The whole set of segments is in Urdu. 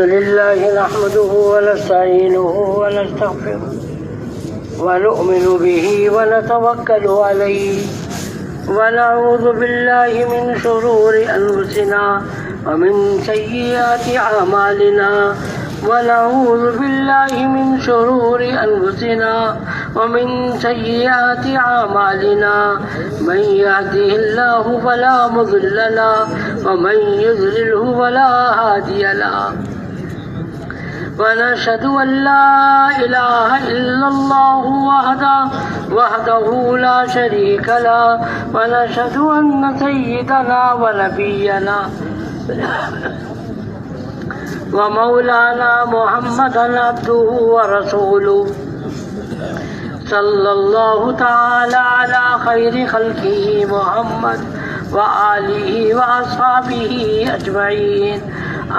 لله نحمده ونستعينه ونستغفره ونؤمن به ونتوكل عليه ونعوذ بالله من شرور أنفسنا ومن سيئات أعمالنا ونعوذ بالله من شرور أنفسنا ومن سيئات أعمالنا من يهده الله فلا مضل له ومن يضلله فلا هادي له ونشهد أن لا إله إلا الله وحده لا شريك له ونشهد أن سيدنا ونبينا ومولانا محمدا عبده ورسوله صلى الله تعالى على خير خلقه محمد وآله وأصحابه أجمعين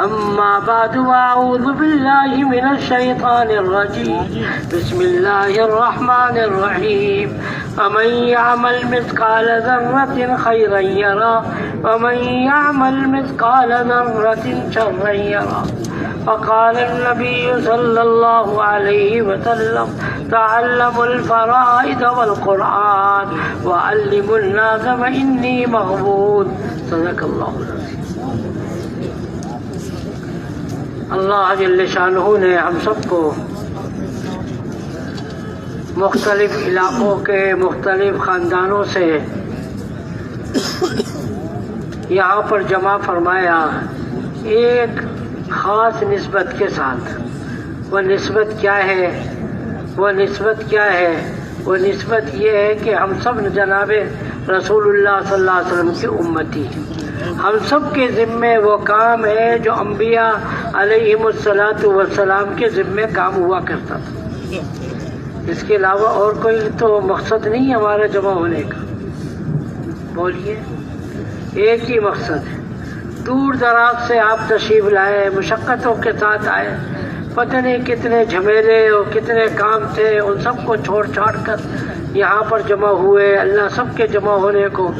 أما بعد وأعوذ بالله من الشيطان الرجيم بسم الله الرحمن الرحيم ومن يعمل مثقال ذرة خيرا يره ومن يعمل مثقال ذرة شرا يره فقال النبي صلى الله عليه وسلم تعلموا الفرائض والقرآن وعلموا الناس فإني مغبون صدق الله العظيم۔ اللہ جل شانہ نے ہم سب کو مختلف علاقوں کے مختلف خاندانوں سے یہاں پر جمع فرمایا ایک خاص نسبت کے ساتھ۔ وہ نسبت کیا ہے؟ وہ نسبت یہ ہے کہ ہم سب جناب رسول اللہ صلی اللہ علیہ وسلم کی امتی ہیں۔ ہم سب کے ذمے وہ کام ہے جو انبیاء علیہم السلام کے ذمے کام ہوا کرتا تھا۔ اس کے علاوہ اور کوئی تو مقصد نہیں ہے ہمارے جمع ہونے کا۔ بولیے، ایک ہی مقصد ہے۔ دور دراز سے آپ تشریف لائے، مشقتوں کے ساتھ آئے، پتہ نہیں کتنے جھمیلے اور کتنے کام تھے، ان سب کو چھوڑ چھاڑ کر یہاں پر جمع ہوئے۔ اللہ سب کے جمع ہونے کو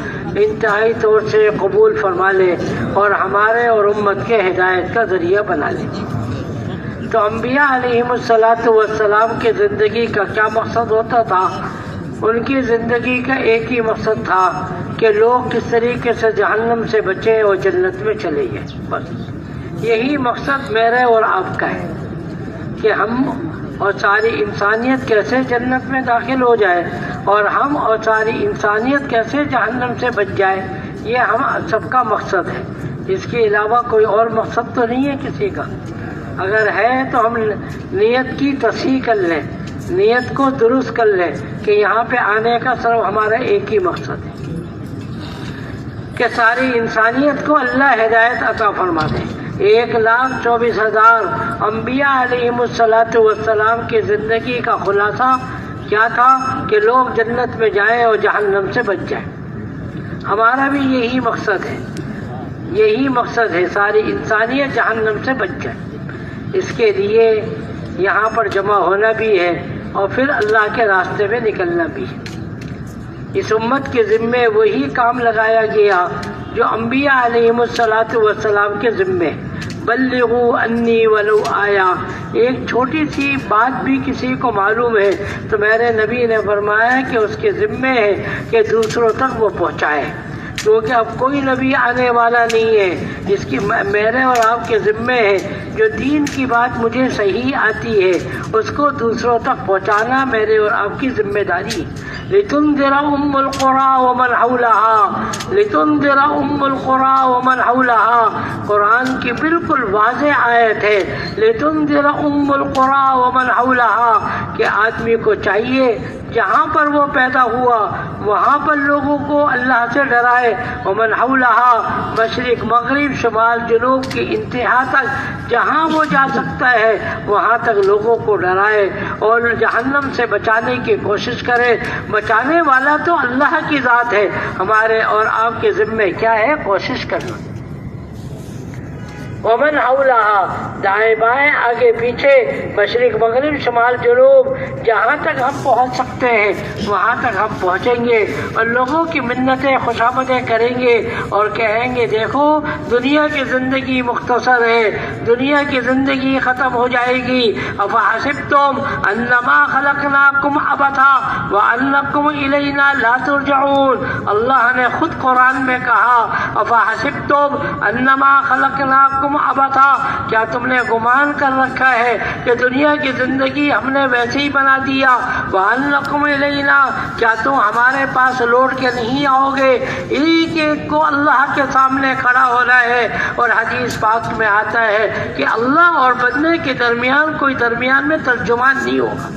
انتہائی طور سے قبول فرما لے اور ہمارے اور امت کے ہدایت کا ذریعہ بنا لیجیے۔ تو انبیاء علیہم السلام کی زندگی کا کیا مقصد ہوتا تھا؟ ان کی زندگی کا ایک ہی مقصد تھا کہ لوگ کس طریقے سے جہنم سے بچے اور جنت میں چلے گئے۔ بس یہی مقصد میرے اور آپ کا ہے کہ ہم اور ساری انسانیت کیسے جنت میں داخل ہو جائے اور ہم اور ساری انسانیت کیسے جہنم سے بچ جائے، یہ ہم سب کا مقصد ہے۔ اس کے علاوہ کوئی اور مقصد تو نہیں ہے کسی کا۔ اگر ہے تو ہم نیت کی تصحیح کر لیں، نیت کو درست کر لیں کہ یہاں پہ آنے کا صرف ہمارا ایک ہی مقصد ہے کہ ساری انسانیت کو اللہ ہدایت عطا فرما دے۔ 1,24,000 انبیاء علیہم السلام کی زندگی کا خلاصہ کیا تھا کہ لوگ جنت میں جائیں اور جہنم سے بچ جائیں۔ ہمارا بھی یہی مقصد ہے، ساری انسانیت جہنم سے بچ جائے۔ اس کے لیے یہاں پر جمع ہونا بھی ہے اور پھر اللہ کے راستے میں نکلنا بھی ہے۔ اس امت کے ذمے وہی کام لگایا گیا جو انبیاء علیہم السلام کے ذمے۔ بلغوا انی ولو آیا، ایک چھوٹی سی بات بھی کسی کو معلوم ہے تو میرے نبی نے فرمایا کہ اس کے ذمے ہے کہ دوسروں تک وہ پہنچائے، کیونکہ اب کوئی نبی آنے والا نہیں ہے۔ اس کی میرے اور آپ کے ذمے ہے جو دین کی بات مجھے صحیح آتی ہے اس کو دوسروں تک پہنچانا میرے اور آپ کی ذمہ داری۔ لتنذر ام القری ومن حولها، لتنذر ام القری ومن حولها، قرآن کی بالکل واضح آیت ہے، لتنذر ام القری ومن حولها، کہ آدمی کو چاہیے جہاں پر وہ پیدا ہوا وہاں پر لوگوں کو اللہ سے ڈرائے۔ ومن حولها، مشرق مغرب شمال جنوب کی انتہا تک جہاں وہ جا سکتا ہے وہاں تک لوگوں کو ڈرائے اور جہنم سے بچانے کی کوشش کرے۔ بچانے والا تو اللہ کی ذات ہے، ہمارے اور آپ کے ذمے کیا ہے؟ کوشش کرنا۔ ومن حولہا، دائیں بائیں آگے پیچھے مشرق مغرب شمال جنوب، جہاں تک ہم پہنچ سکتے ہیں وہاں تک ہم پہنچیں گے اور لوگوں کی منتیں خوشامدیں کریں گے اور کہیں گے دیکھو دنیا کی زندگی مختصر ہے، دنیا کی زندگی ختم ہو جائے گی۔ افحسبتم انما خلقناکم عبثا وانکم الینا لا ترجعون، اللہ نے خود قرآن میں کہا افحسبتم انما خلقناکم عبثا، کیا تم نے گمان کر رکھا ہے کہ دنیا کی زندگی ہم نے ویسے ہی بنا دیا، وانکم الینا، کیا تم ہمارے پاس لوٹ کے نہیں آؤ گے؟ ایک ایک کو اللہ کے سامنے کھڑا ہونا ہے، اور حدیث پاک میں آتا ہے کہ اللہ اور بندے کے درمیان کوئی درمیان میں ترجمان نہیں ہوگا۔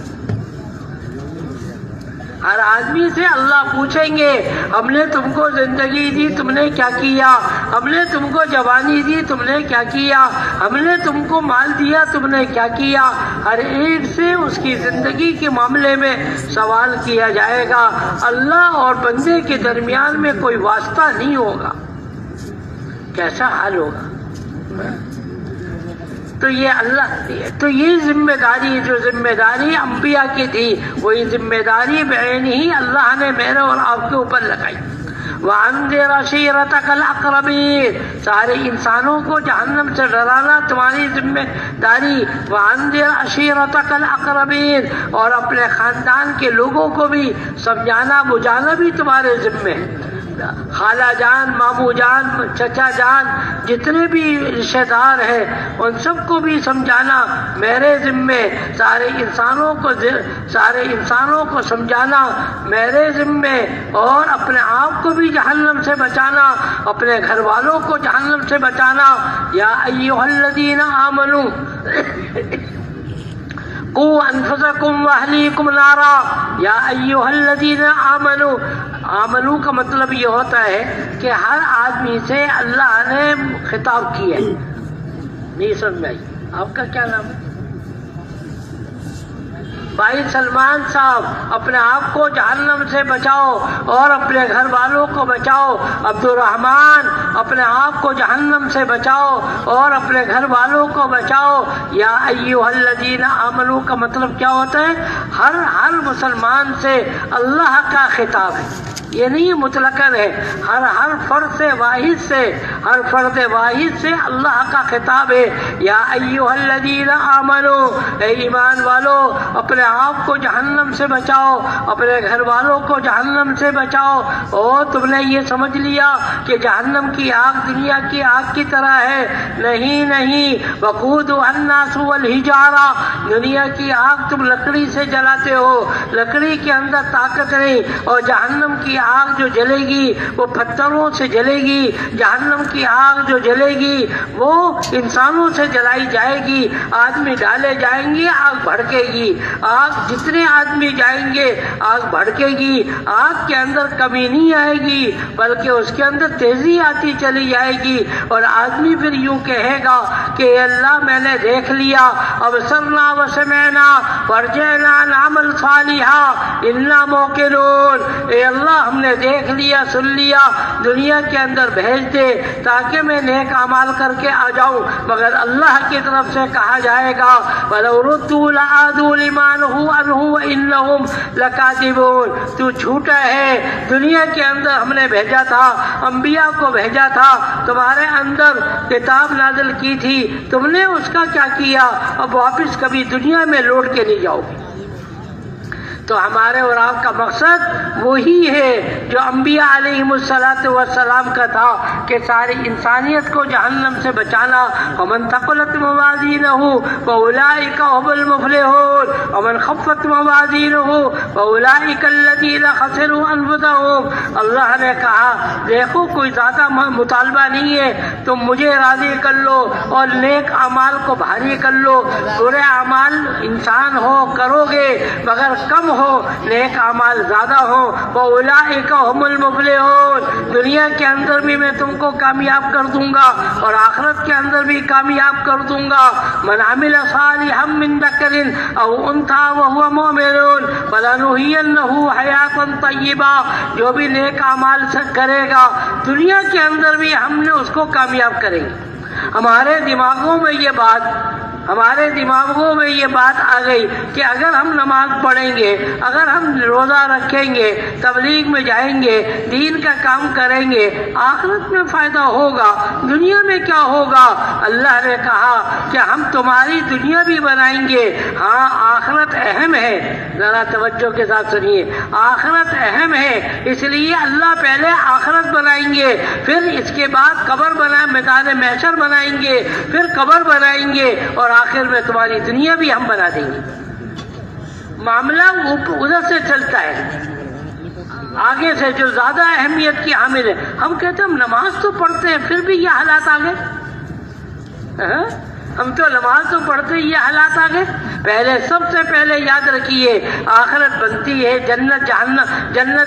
ہر آدمی سے اللہ پوچھیں گے ہم نے تم کو زندگی دی تم نے کیا کیا، ہم نے تم کو جوانی دی تم نے کیا کیا، ہم نے تم کو مال دیا تم نے کیا کیا۔ ہر ایک سے اس کی زندگی کے معاملے میں سوال کیا جائے گا۔ اللہ اور بندے کے درمیان میں کوئی واسطہ نہیں ہوگا، کیسا حال ہوگا؟ تو یہ ذمہ داری جو ذمہ داری انبیاء کی تھی وہی ذمہ داری بعین ہی اللہ نے میرے اور آپ کے اوپر لگائی۔ وَأَنذِرْ عَشِيرَتَكَ الْأَقْرَبِينَ، سارے انسانوں کو جہنم سے ڈرانا تمہاری ذمہ داری۔ وَأَنذِرْ عَشِيرَتَكَ الْأَقْرَبِينَ، اور اپنے خاندان کے لوگوں کو بھی سمجھانا بجھانا بھی تمہارے ذمہ ہے۔ خالہ جان، ماموں جان، چچا جان، جتنے بھی رشتہ دار ہیں ان سب کو بھی سمجھانا میرے ذمے، سارے انسانوں کو سمجھانا میرے ذمے، اور اپنے آپ کو بھی جہنم سے بچانا، اپنے گھر والوں کو جہنم سے بچانا۔ یا ایھا الذین آمنوا قوا انفسکم واہلیکم نارا، یا ایھا الذین آمنوا، آمنو کا مطلب یہ ہوتا ہے کہ ہر آدمی سے اللہ نے خطاب کیا ہے۔ نہیں سمجھ میں آئی؟ آپ کا کیا نام ہے؟ بھائی سلمان صاحب، اپنے آپ کو جہنم سے بچاؤ اور اپنے گھر والوں کو بچاؤ۔ عبد الرحمان، اپنے آپ کو جہنم سے بچاؤ اور اپنے گھر والوں کو بچاؤ۔ یا ایھا الذین آمنو کا مطلب کیا ہوتا ہے؟ ہر مسلمان سے اللہ کا خطاب ہے، یہ نہیں مطلقاً ہے، ہر فرد واحد سے اللہ کا خطاب ہے۔ یا ایھا الذین آمنو، اے ایمان والو، اپنے آپ کو جہنم سے بچاؤ، اپنے گھر والوں کو جہنم سے بچاؤ۔ اور تم نے یہ سمجھ لیا کہ جہنم کی آگ دنیا کی آگ کی طرح ہے؟ نہیں، وقودھا الناس والحجارہ، دنیا کی آگ تم لکڑی سے جلاتے ہو، لکڑی کے اندر طاقت نہیں، اور جہنم کی آگ جو جلے گی وہ پتھروں سے جلے گی، جہنم کی آگ جو جلے گی وہ انسانوں سے جلائی جائے گی، آدمی ڈالے جائیں گے آگ بھڑکے گی، آگ جتنے آدمی جائیں گے آگ بھڑکے گی، آگ کے اندر کمی نہیں آئے گی بلکہ اس کے اندر تیزی آتی چلی جائے گی، اور آدمی پھر یوں کہے گا کہ اے اللہ میں نے دیکھ لیا، ابصرنا وسمعنا فرجعنا نعمل صالحا انا موقنون، اے اللہ ہم نے دیکھ لیا سن لیا، دنیا کے اندر بھیج دے تاکہ میں نیک اعمال کر کے آ جاؤں، مگر اللہ کی طرف سے کہا جائے گا وَلَوْ رُدُّوا لَعَادُوا لِمَا نُهُوا عَنْهُ وَإِنَّهُمْ لَكَاذِبُونَ، تو جھوٹا ہے، دنیا کے اندر ہم نے بھیجا تھا، انبیاء کو بھیجا تھا، تمہارے اندر کتاب نازل کی تھی، تم نے اس کا کیا کیا؟ اب واپس کبھی دنیا میں لوٹ کے نہیں جاؤ گے۔ تو ہمارے اور آپ کا مقصد وہی ہے جو انبیاء علیہم السلام کا تھا کہ ساری انسانیت کو جہنم سے بچانا۔ ومن ثقلت موازینہ فاولئک هم المفلحون ومن خفت موازینہ فاولئک الذین خسروا انفسهم، اللہ نے کہا دیکھو کوئی زیادہ مطالبہ نہیں ہے، تم مجھے راضی کر لو اور نیک اعمال کو بھاری کر لو، برے اعمال انسان ہو کرو گے مگر کم ہو، نیک اعمال زیادہ ہو، وَأُولَئِكَ هُمُ الْمُفْلِحُونَ، دنیا کے اندر بھی میں تم کو کامیاب کر دوں گا اور آخرت کے اندر بھی کامیاب کر دوں گا۔ من عمل صالحا من ذکر او انثى وهو مؤمن فلنحيينه حیاة طیبہ، جو بھی نیک اعمال سے کرے گا دنیا کے اندر بھی ہم نے اس کو کامیاب کریں گے۔ ہمارے دماغوں میں یہ بات آ گئی کہ اگر ہم نماز پڑھیں گے، اگر ہم روزہ رکھیں گے، تبلیغ میں جائیں گے، دین کا کام کریں گے، آخرت میں فائدہ ہوگا، دنیا میں کیا ہوگا؟ اللہ نے کہا کہ ہم تمہاری دنیا بھی بنائیں گے، ہاں آخرت اہم ہے۔ ذرا توجہ کے ساتھ سنیے، آخرت اہم ہے، اس لیے اللہ پہلے آخرت بنائیں گے، پھر اس کے بعد قبر میدان محشر بنائیں گے، پھر قبر بنائیں گے، اور آخر میں تمہاری دنیا بھی ہم بنا دیں گے۔ معاملہ ادھر سے چلتا ہے، آگے سے جو زیادہ اہمیت کی حامل ہے۔ ہم کہتے ہیں ہم نماز تو پڑھتے ہیں، پھر بھی یہ حالات آ گئے۔ ہم تو نماز تو پڑھتے یہ حالات آ گئے۔ پہلے سب سے پہلے یاد رکھیے، آخرت بنتی ہے، جنت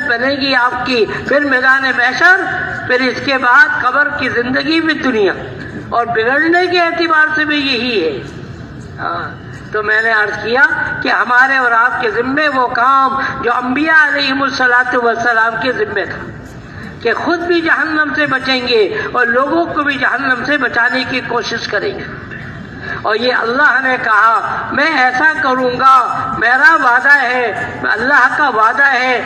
بنے گی آپ کی، پھر میدان محشر، پھر اس کے بعد قبر کی زندگی بھی دنیا، اور بگڑنے کے اعتبار سے بھی یہی ہے۔ تو میں نے عرض کیا کہ ہمارے اور آپ کے ذمے وہ کام جو انبیاء علیہم الصلاۃ والسلام کے ذمے تھا، کہ خود بھی جہنم سے بچیں گے اور لوگوں کو بھی جہنم سے بچانے کی کوشش کریں گے۔ اور یہ اللہ نے کہا میں ایسا کروں گا، میرا وعدہ ہے، اللہ کا وعدہ ہے،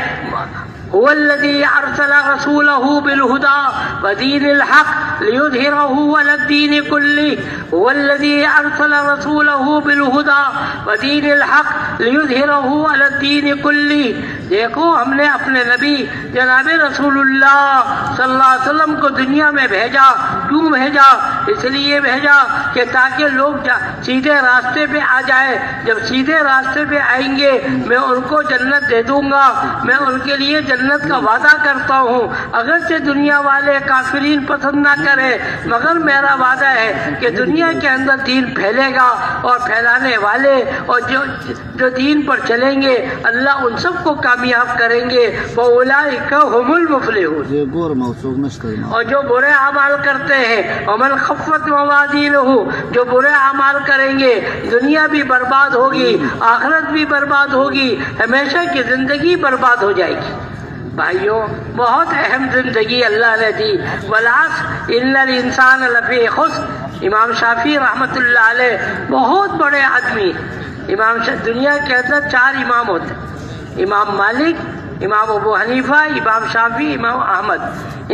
هو الذي أرسل رسوله بالهدى ودين الحق ليظهره على الدين كله هو الذي أرسل رسوله بالهدى ودين الحق ليظهره على الدين كله۔ دیکھو ہم نے اپنے نبی جناب رسول اللہ صلی اللہ علیہ وسلم کو دنیا میں بھیجا۔ کیوں بھیجا؟ اس لیے بھیجا کہ تاکہ لوگ سیدھے راستے پہ آ جائے۔ جب سیدھے راستے پہ آئیں گے میں ان کو جنت دے دوں گا، میں ان کے لیے جنت کا وعدہ کرتا ہوں، اگرچہ دنیا والے کافرین پسند نہ کرے، مگر میرا وعدہ ہے کہ دنیا کے اندر دین پھیلے گا، اور پھیلانے والے اور جو دین پر چلیں گے اللہ ان سب کو کامیاب کریں گے۔ فَأُولَٰئِكَ هُمُ الْمُفْلِحُونَ۔ اور جو برے اعمال کرتے ہیں، وَمَنْ خَفَّتْ مَوَازِينُهُ، جو برے اعمال کریں گے دنیا بھی برباد ہوگی، آخرت بھی برباد ہوگی، ہمیشہ کی زندگی برباد ہو جائے گی۔ بھائیوں بہت اہم زندگی اللہ نے دی۔ وَالْعَصْرِ إِنَّ الْإِنسَانَ لَفِي خُسْرٍ۔ امام شافعی رحمۃ اللہ علیہ بہت بڑے آدمی۔ دنیا کے اندر 4 امام ہوتے، امام مالک، امام ابو حنیفہ، امام شافعی، امام احمد،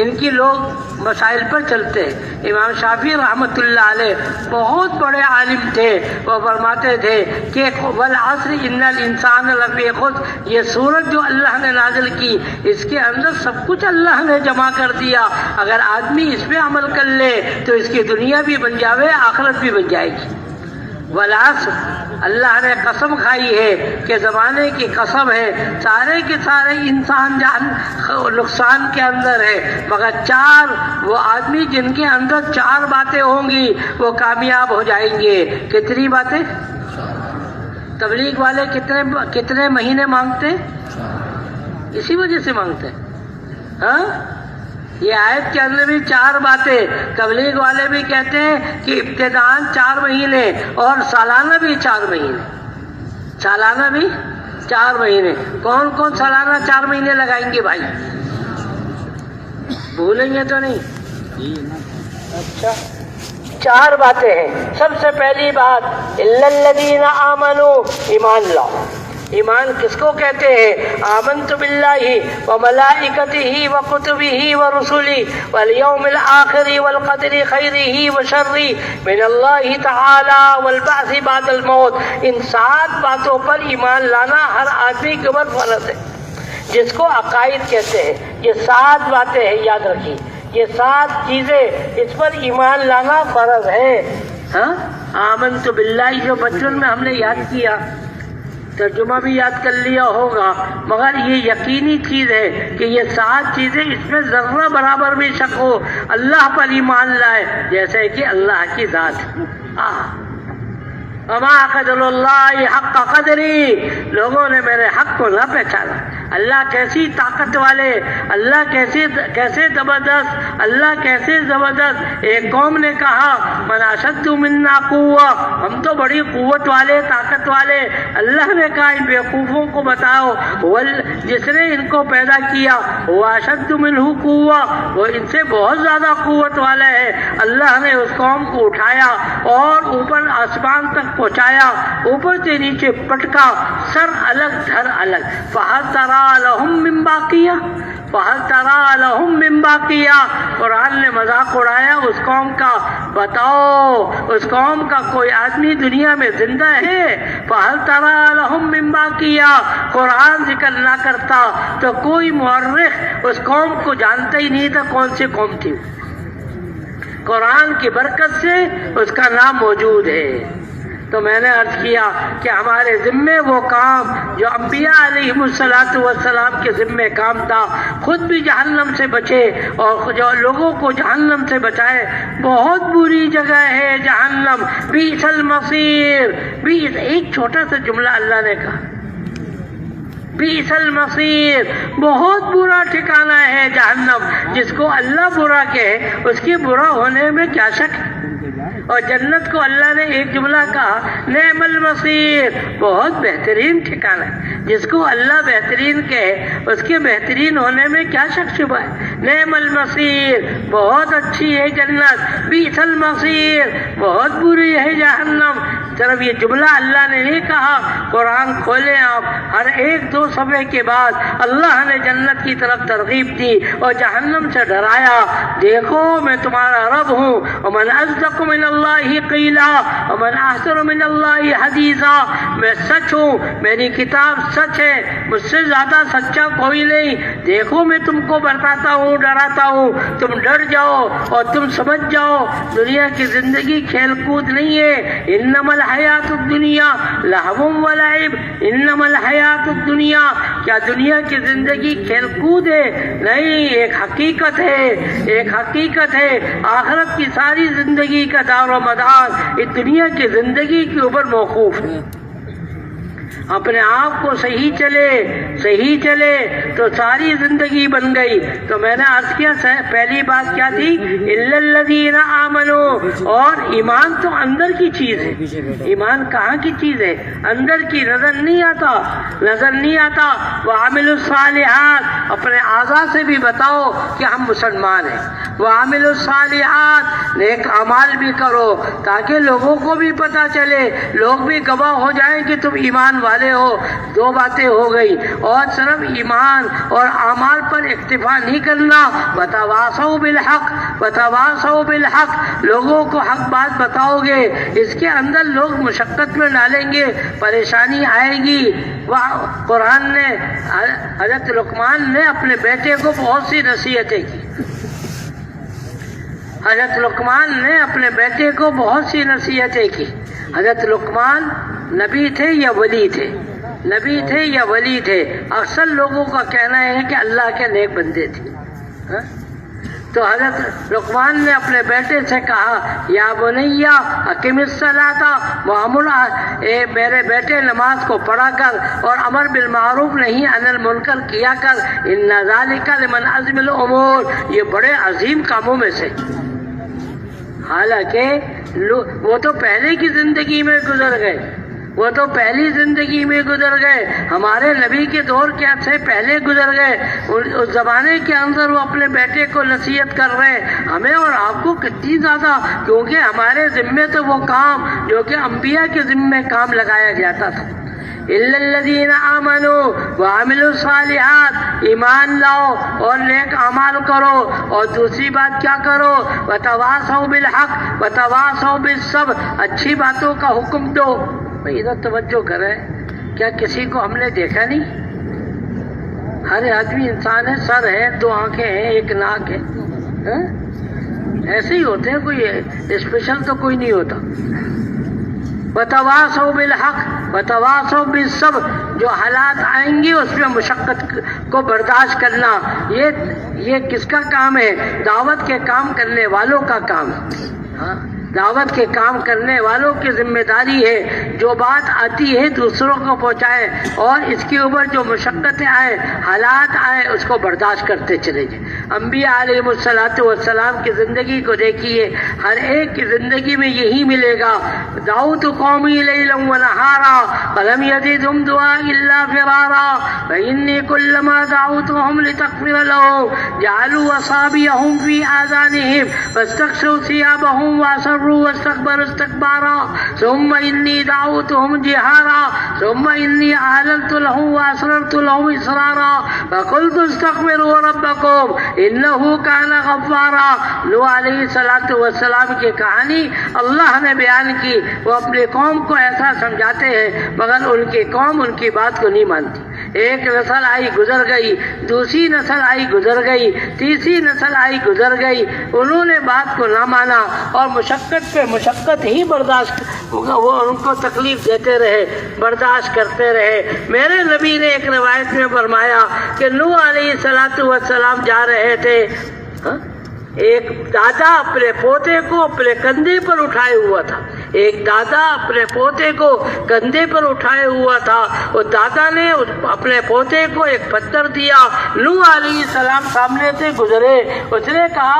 ان کی لوگ مسائل پر چلتے ہیں۔ امام شافعی رحمۃ اللہ علیہ بہت بڑے عالم تھے، وہ فرماتے تھے کہ والعصر ان الانسان لفی خسر، یہ سورت جو اللہ نے نازل کی اس کے اندر سب کچھ اللہ نے جمع کر دیا، اگر آدمی اس پہ عمل کر لے تو اس کی دنیا بھی بن جاوے، آخرت بھی بن جائے گی۔ والعصر، اللہ نے قسم کھائی ہے کہ زمانے کی قسم ہے، سارے کے سارے انسان نقصان کے اندر ہے، مگر 4 وہ آدمی جن کے اندر 4 باتیں ہوں گی وہ کامیاب ہو جائیں گے۔ کتنی باتیں؟ تبلیغ والے کتنے مہینے مانگتے ہیں؟ اسی وجہ سے مانگتے ہیں۔ ہاں یہ آیت کے اندر بھی 4 باتیں، تبلیغ والے بھی کہتے ہیں کہ ابتداءً 4 مہینے اور سالانہ بھی 4 مہینے، سالانہ بھی 4 مہینے۔ کون کون سالانہ 4 مہینے لگائیں گے بھائی؟ بھولیں گے تو نہیں؟ اچھا 4 باتیں ہیں۔ سب سے پہلی بات الا الذین آمنوا، ایمان لاؤ۔ ایمان کس کو کہتے ہیں؟ آمنت باللہ وملائکتہ وکتبہ ورسلہ والیوم الآخر والقدر خیرہ وشرہ من اللہ تعالی والبعث بعد الموت۔ ان 7 باتوں پر ایمان لانا ہر آدمی کے اوپر فرض ہے، جس کو عقائد کہتے ہیں۔ یہ 7 باتیں ہیں، یاد رکھیے، یہ 7 چیزیں اس پر ایمان لانا فرض ہے۔ ہاں آمنت باللہ جو بچپن میں ہم نے یاد کیا، ترجمہ بھی یاد کر لیا ہوگا، مگر یہ یقینی چیز ہے کہ یہ 7 چیزیں اس میں ذرہ برابر بھی شک ہو، اللہ پر ایمان لائے، جیسے کہ اللہ کی ذات۔ وما قدر اللہ حق قدری، لوگوں نے میرے حق کو نہ پہچانا۔ اللہ کیسی طاقت والے، اللہ کیسے زبردست، اللہ کیسے زبردست۔ ایک قوم نے کہا من اشد منا قوہ، ہم تو بڑی قوت والے، طاقت والے۔ اللہ نے کہا ان بیوقوفوں کو بتاؤ جس نے ان کو پیدا کیا وہ اشد منہ قوہ، وہ ان سے بہت زیادہ قوت والا ہے۔ اللہ نے اس قوم کو اٹھایا اور اوپر آسمان تک پہنچایا، اوپر سے نیچے پٹکا، سر الگ دھر الگ۔ فَهَلْ تَرَىٰ لَهُم مِّن بَاقِيَةٍ، فَهَلْ تَرَىٰ لَهُم مِّن بَاقِيَةٍ۔ قرآن نے مذاق اڑایا اس قوم کا، بتاؤ اس قوم کا کوئی آدمی دنیا میں زندہ ہے؟ فَهَلْ تَرَىٰ لَهُم مِّن بَاقِيَةٍ۔ قرآن ذکر نہ کرتا تو کوئی مورخ اس قوم کو جانتا ہی نہیں تھا کون سی قوم تھی۔ قرآن کی برکت سے اس کا نام موجود ہے۔ تو میں نے عرض کیا کہ ہمارے ذمے وہ کام جو انبیاء علیہم السلام کے ذمے کام تھا، خود بھی جہنم سے بچے اور جو لوگوں کو جہنم سے بچائے۔ بہت بری جگہ ہے جہنم، بئس المصیر۔ ایک چھوٹا سا جملہ اللہ نے کہا، بئس المصیر، بہت برا ٹھکانہ ہے جہنم۔ جس کو اللہ برا کہے اس کے برا ہونے میں کیا شک ہے؟ اور جنت کو اللہ نے ایک جملہ کہا نعم المصیر، بہت بہترین ٹھکانہ ہے۔ جس کو اللہ بہترین کہے اس کے بہترین ہونے میں کیا شک شبہ ہے؟ نعم المصیر، بہت اچھی ہے جنت، بئس المصیر، بہت بری ہے جہنم۔ صرف یہ جملہ اللہ نے نہیں کہا، قرآن کھولیں آپ، ہر ایک دو صفحے کے بعد اللہ نے جنت کی طرف ترغیب دی اور جہنم سے ڈرایا۔ دیکھو میں تمہارا رب ہوں، ومن اصدق من اللہ قیلا ومن احسن من اللہ حدیثا، میں سچ ہوں، میری کتاب سچ ہے، مجھ سے زیادہ سچا کوئی نہیں۔ دیکھو میں تم کو بتاتا ہوں، ڈراتا ہوں، تم ڈر جاؤ اور تم سمجھ جاؤ دنیا کی زندگی کھیل کود نہیں ہے۔ انما الحیات الدنیا لہو و لعب، انما الحیات الدنیا، کیا دنیا کی زندگی کھیل کود ہے؟ نہیں، ایک حقیقت ہے، ایک حقیقت ہے۔ آخرت کی ساری زندگی کا دار و مدار اس دنیا کی زندگی کے اوپر موقوف ہے۔ اپنے آپ کو صحیح چلے تو ساری زندگی بن گئی۔ تو میں نے عرض کیا پہلی بات کیا تھی؟ الا الذین آمنوا، اور ایمان تو اندر کی چیز ہے۔ ایمان کہاں کی چیز ہے؟ اندر کی، نظر نہیں آتا۔ وعملوا الصالحات، اپنے اعضاء سے بھی بتاؤ کہ ہم مسلمان ہیں۔ وعملوا الصالحات، نیک اعمال بھی کرو تاکہ لوگوں کو بھی پتہ چلے، لوگ بھی گواہ ہو جائیں کہ تم ایمان والے ہو۔ دو باتیں ہو گئی، اور صرف ایمان اور اعمال پر اکتفا نہیں کرنا۔ وتواصوا بالحق، لوگوں کو حق بات بتاؤ گے، اس کے اندر لوگ مشقت میں ڈالیں گے، پریشانی آئے گی۔ قرآن نے، حضرت لقمان نے اپنے بیٹے کو بہت سی نصیحتیں کی۔ حضرت لقمان نے اپنے بیٹے کو بہت سی نصیحتیں کی۔ حضرت لقمان نبی تھے یا ولی تھے؟ نبی تھے یا ولی تھے؟ اکثر لوگوں کا کہنا ہے کہ اللہ کے نیک بندے تھے۔ تو حضرت لقمان نے اپنے بیٹے سے کہا یا بنیا اقم الصلاۃ وامر، اے میرے بیٹے نماز کو پڑھا کر اور امر بالمعروف نہیں عن المنکر کیا کر، ان ذالک لمن عزم الامور، یہ بڑے عظیم کاموں میں سے۔ حالانکہ وہ تو پہلے کی زندگی میں گزر گئے، وہ تو پہلی زندگی میں گزر گئے، ہمارے نبی کے دور کے سے پہلے گزر گئے۔ اس زمانے کے اندر وہ اپنے بیٹے کو نصیحت کر رہے ہیں، ہمیں اور آپ کو کتنی زیادہ، کیونکہ ہمارے ذمے تو وہ کام جو کہ انبیاء کے ذمے کام لگایا جاتا تھا۔ الا الذین آمنوا وعملوا الصالحات، ایمان لاؤ اور نیک اعمال کرو، اور دوسری بات کیا کرو؟ وتواصوا بالحق وتواصوا بالصبر، اچھی باتوں کا حکم دو۔ ادھر توجہ کریں، کیا کسی کو ہم نے دیکھا نہیں؟ ہر آدمی انسان ہے، سر ہے، دو آنکھیں ہیں، ایک ناک ہے، ایسے ہی ہوتے ہیں، کوئی اسپیشل تو کوئی نہیں ہوتا۔ وتواصوا بالحق وتواصوا بالصبر، جو حالات آئیں گے اس میں مشقت کو برداشت کرنا، یہ کس کا کام ہے؟ دعوت کے کام کرنے والوں کا کام ہے۔ دعوت کے کام کرنے والوں کی ذمہ داری ہے جو بات آتی ہے دوسروں کو پہنچائے اور اس کے اوپر جو مشقتیں آئیں حالات آئیں اس کو برداشت کرتے چلے جائیں۔ انبیاء علیہ السلام کی زندگی کو دیکھیے، ہر ایک کی زندگی میں یہی ملے گا، دعوت قومی لیلا ونہارا فلم یزدہم دعائی الا فرارا فإنی کلما دعوتہم لتغفر لهم جعلوا اصابعهم فی آذانہم واستغشوا ثیابہم واسروا واستكبروا استكبارا ثم انی دعوتهم جہارا ثم انی اعلنت لهم واسررت لهم اسرارا فقلت استغفروا ربکم انه کان غفارا۔ نوح علیہ السلام کی کہانی اللہ نے بیان کی، وہ اپنی قوم کو ایسا سمجھاتے ہیں مگر ان کی قوم ان کی بات کو نہیں مانتی۔ ایک نسل آئی گزر گئی، دوسری نسل آئی گزر گئی، تیسری نسل آئی گزر گئی، انہوں نے بات کو نہ مانا اور مشقت پہ مشقت ہی برداشت، وہ ان کو تکلیف دیتے رہے، برداشت کرتے رہے۔ میرے نبی نے ایک روایت میں فرمایا کہ نوح علیہ السلام جا رہے تھے، ایک دادا اپنے پوتے کو اپنے کندھے پر اٹھائے ہوا تھا، ایک دادا اپنے پوتے کو کندھے پر اٹھائے ہوا تھا، اور دادا نے اپنے پوتے کو ایک پتھر دیا۔ نوح علیہ السلام سامنے سے گزرے، اس نے کہا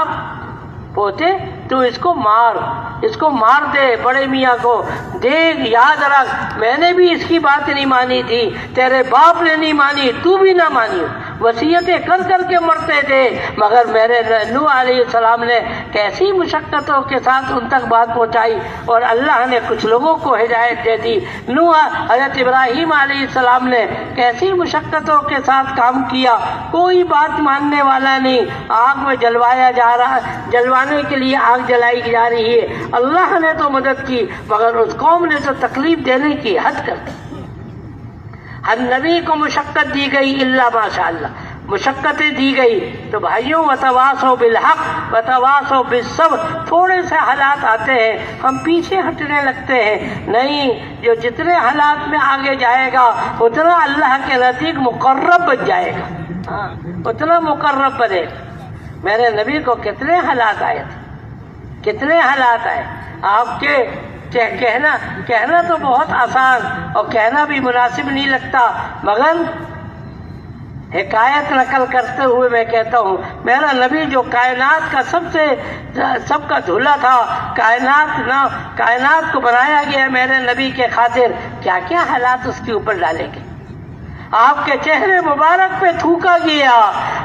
پوتے تو اس کو مار دے، بڑے میاں کو دیکھ، یاد رکھ میں نے بھی اس کی بات نہیں مانی تھی، تیرے باپ نے نہیں مانی، تو بھی نہ مانی، وصیتیں کر کر کے مرتے تھے، مگر میرے نوح علیہ السلام نے کیسی مشقتوں کے ساتھ ان تک بات پہنچائی اور اللہ نے کچھ لوگوں کو ہدایت دے دی۔ حضرت ابراہیم علیہ السلام نے کیسی مشقتوں کے ساتھ کام کیا، کوئی بات ماننے والا نہیں، آگ میں جلوانے کے لیے آگ جلائی جا رہی ہے، اللہ نے تو مدد کی مگر اس قوم نے تو تکلیف دینے کی حد کر دی۔ ہر نبی کو مشقت دی گئی الا ماشاء اللہ، مشقتیں دی گئی تو بھائیوں وتواصوا بالحق وتواصوا بالصبر، تھوڑے سے حالات آتے ہیں ہم پیچھے ہٹنے لگتے ہیں، نہیں، جو جتنے حالات میں آگے جائے گا اتنا اللہ کے نزدیک مقرب بن جائے گا، اتنا مقرب بنے گا۔ میرے نبی کو کتنے حالات آئے تھے، کتنے حالات آئے، آپ کے کہنا تو بہت آسان اور کہنا بھی مناسب نہیں لگتا، مگر حکایت نقل کرتے ہوئے میں کہتا ہوں میرا نبی جو کائنات کا سب کا دھلا تھا، کائنات کو بنایا گیا میرے نبی کے خاطر، کیا کیا حالات اس کے اوپر ڈالے گئے۔ آپ کے چہرے مبارک پہ تھوکا گیا،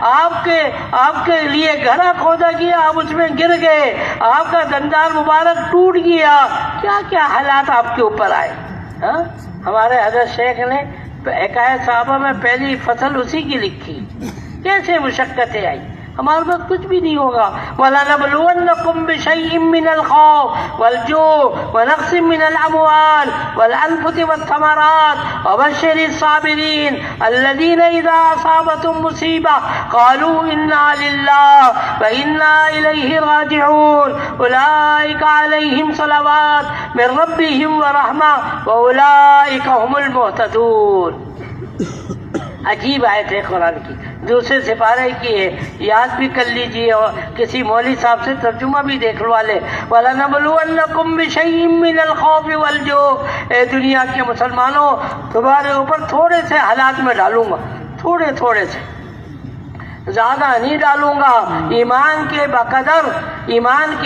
آپ کے لیے گھڑا کھودا گیا، آپ اس میں گر گئے، آپ کا دندان مبارک ٹوٹ گیا، کیا کیا حالات آپ کے اوپر آئے۔ ہمارے حضرت شیخ نے حکایت صحابہ میں پہلی فصل اسی کی لکھی، کیسے مشقتیں آئی، ہمارے پاس کچھ بھی نہیں ہوگا۔ وَلَنَبْلُوَنَّكُمْ بِشَيْءٍ مِّنَ الْخَوْفِ وَالْجُوعِ وَنَقْصٍ مِّنَ الْأَمْوَالِ وَالْأَنفُسِ وَالثَّمَرَاتِ وَبَشِّرِ الصَّابِرِينَ الَّذِينَ إِذَا أَصَابَتْهُم مُّصِيبَةٌ قَالُوا إِنَّا لِلَّهِ وَإِنَّا إِلَيْهِ راجعون أُولَٰئِكَ عَلَيْهِمْ صَلَوَاتٌ مِّن رَّبِّهِمْ وَرَحْمَةٌ وَأُولَٰئِكَ هُمُ المهتدون۔ عجیب آیت ہے قرآن کی، دوسرے سپارے کی ہے، یاد بھی کر لیجیے اور کسی مولوی صاحب سے ترجمہ بھی دیکھ لوا لے۔ وَلَنَبْلُوَنَّكُمْ بِشَيْءٍ مِّنَ الْخَوْفِ وَالْجُوعِ، اے دنیا کے مسلمانوں تمہارے اوپر تھوڑے سے حالات میں ڈالوں گا، تھوڑے سے، زیادہ نہیں ڈالوں گا۔ ایمان کے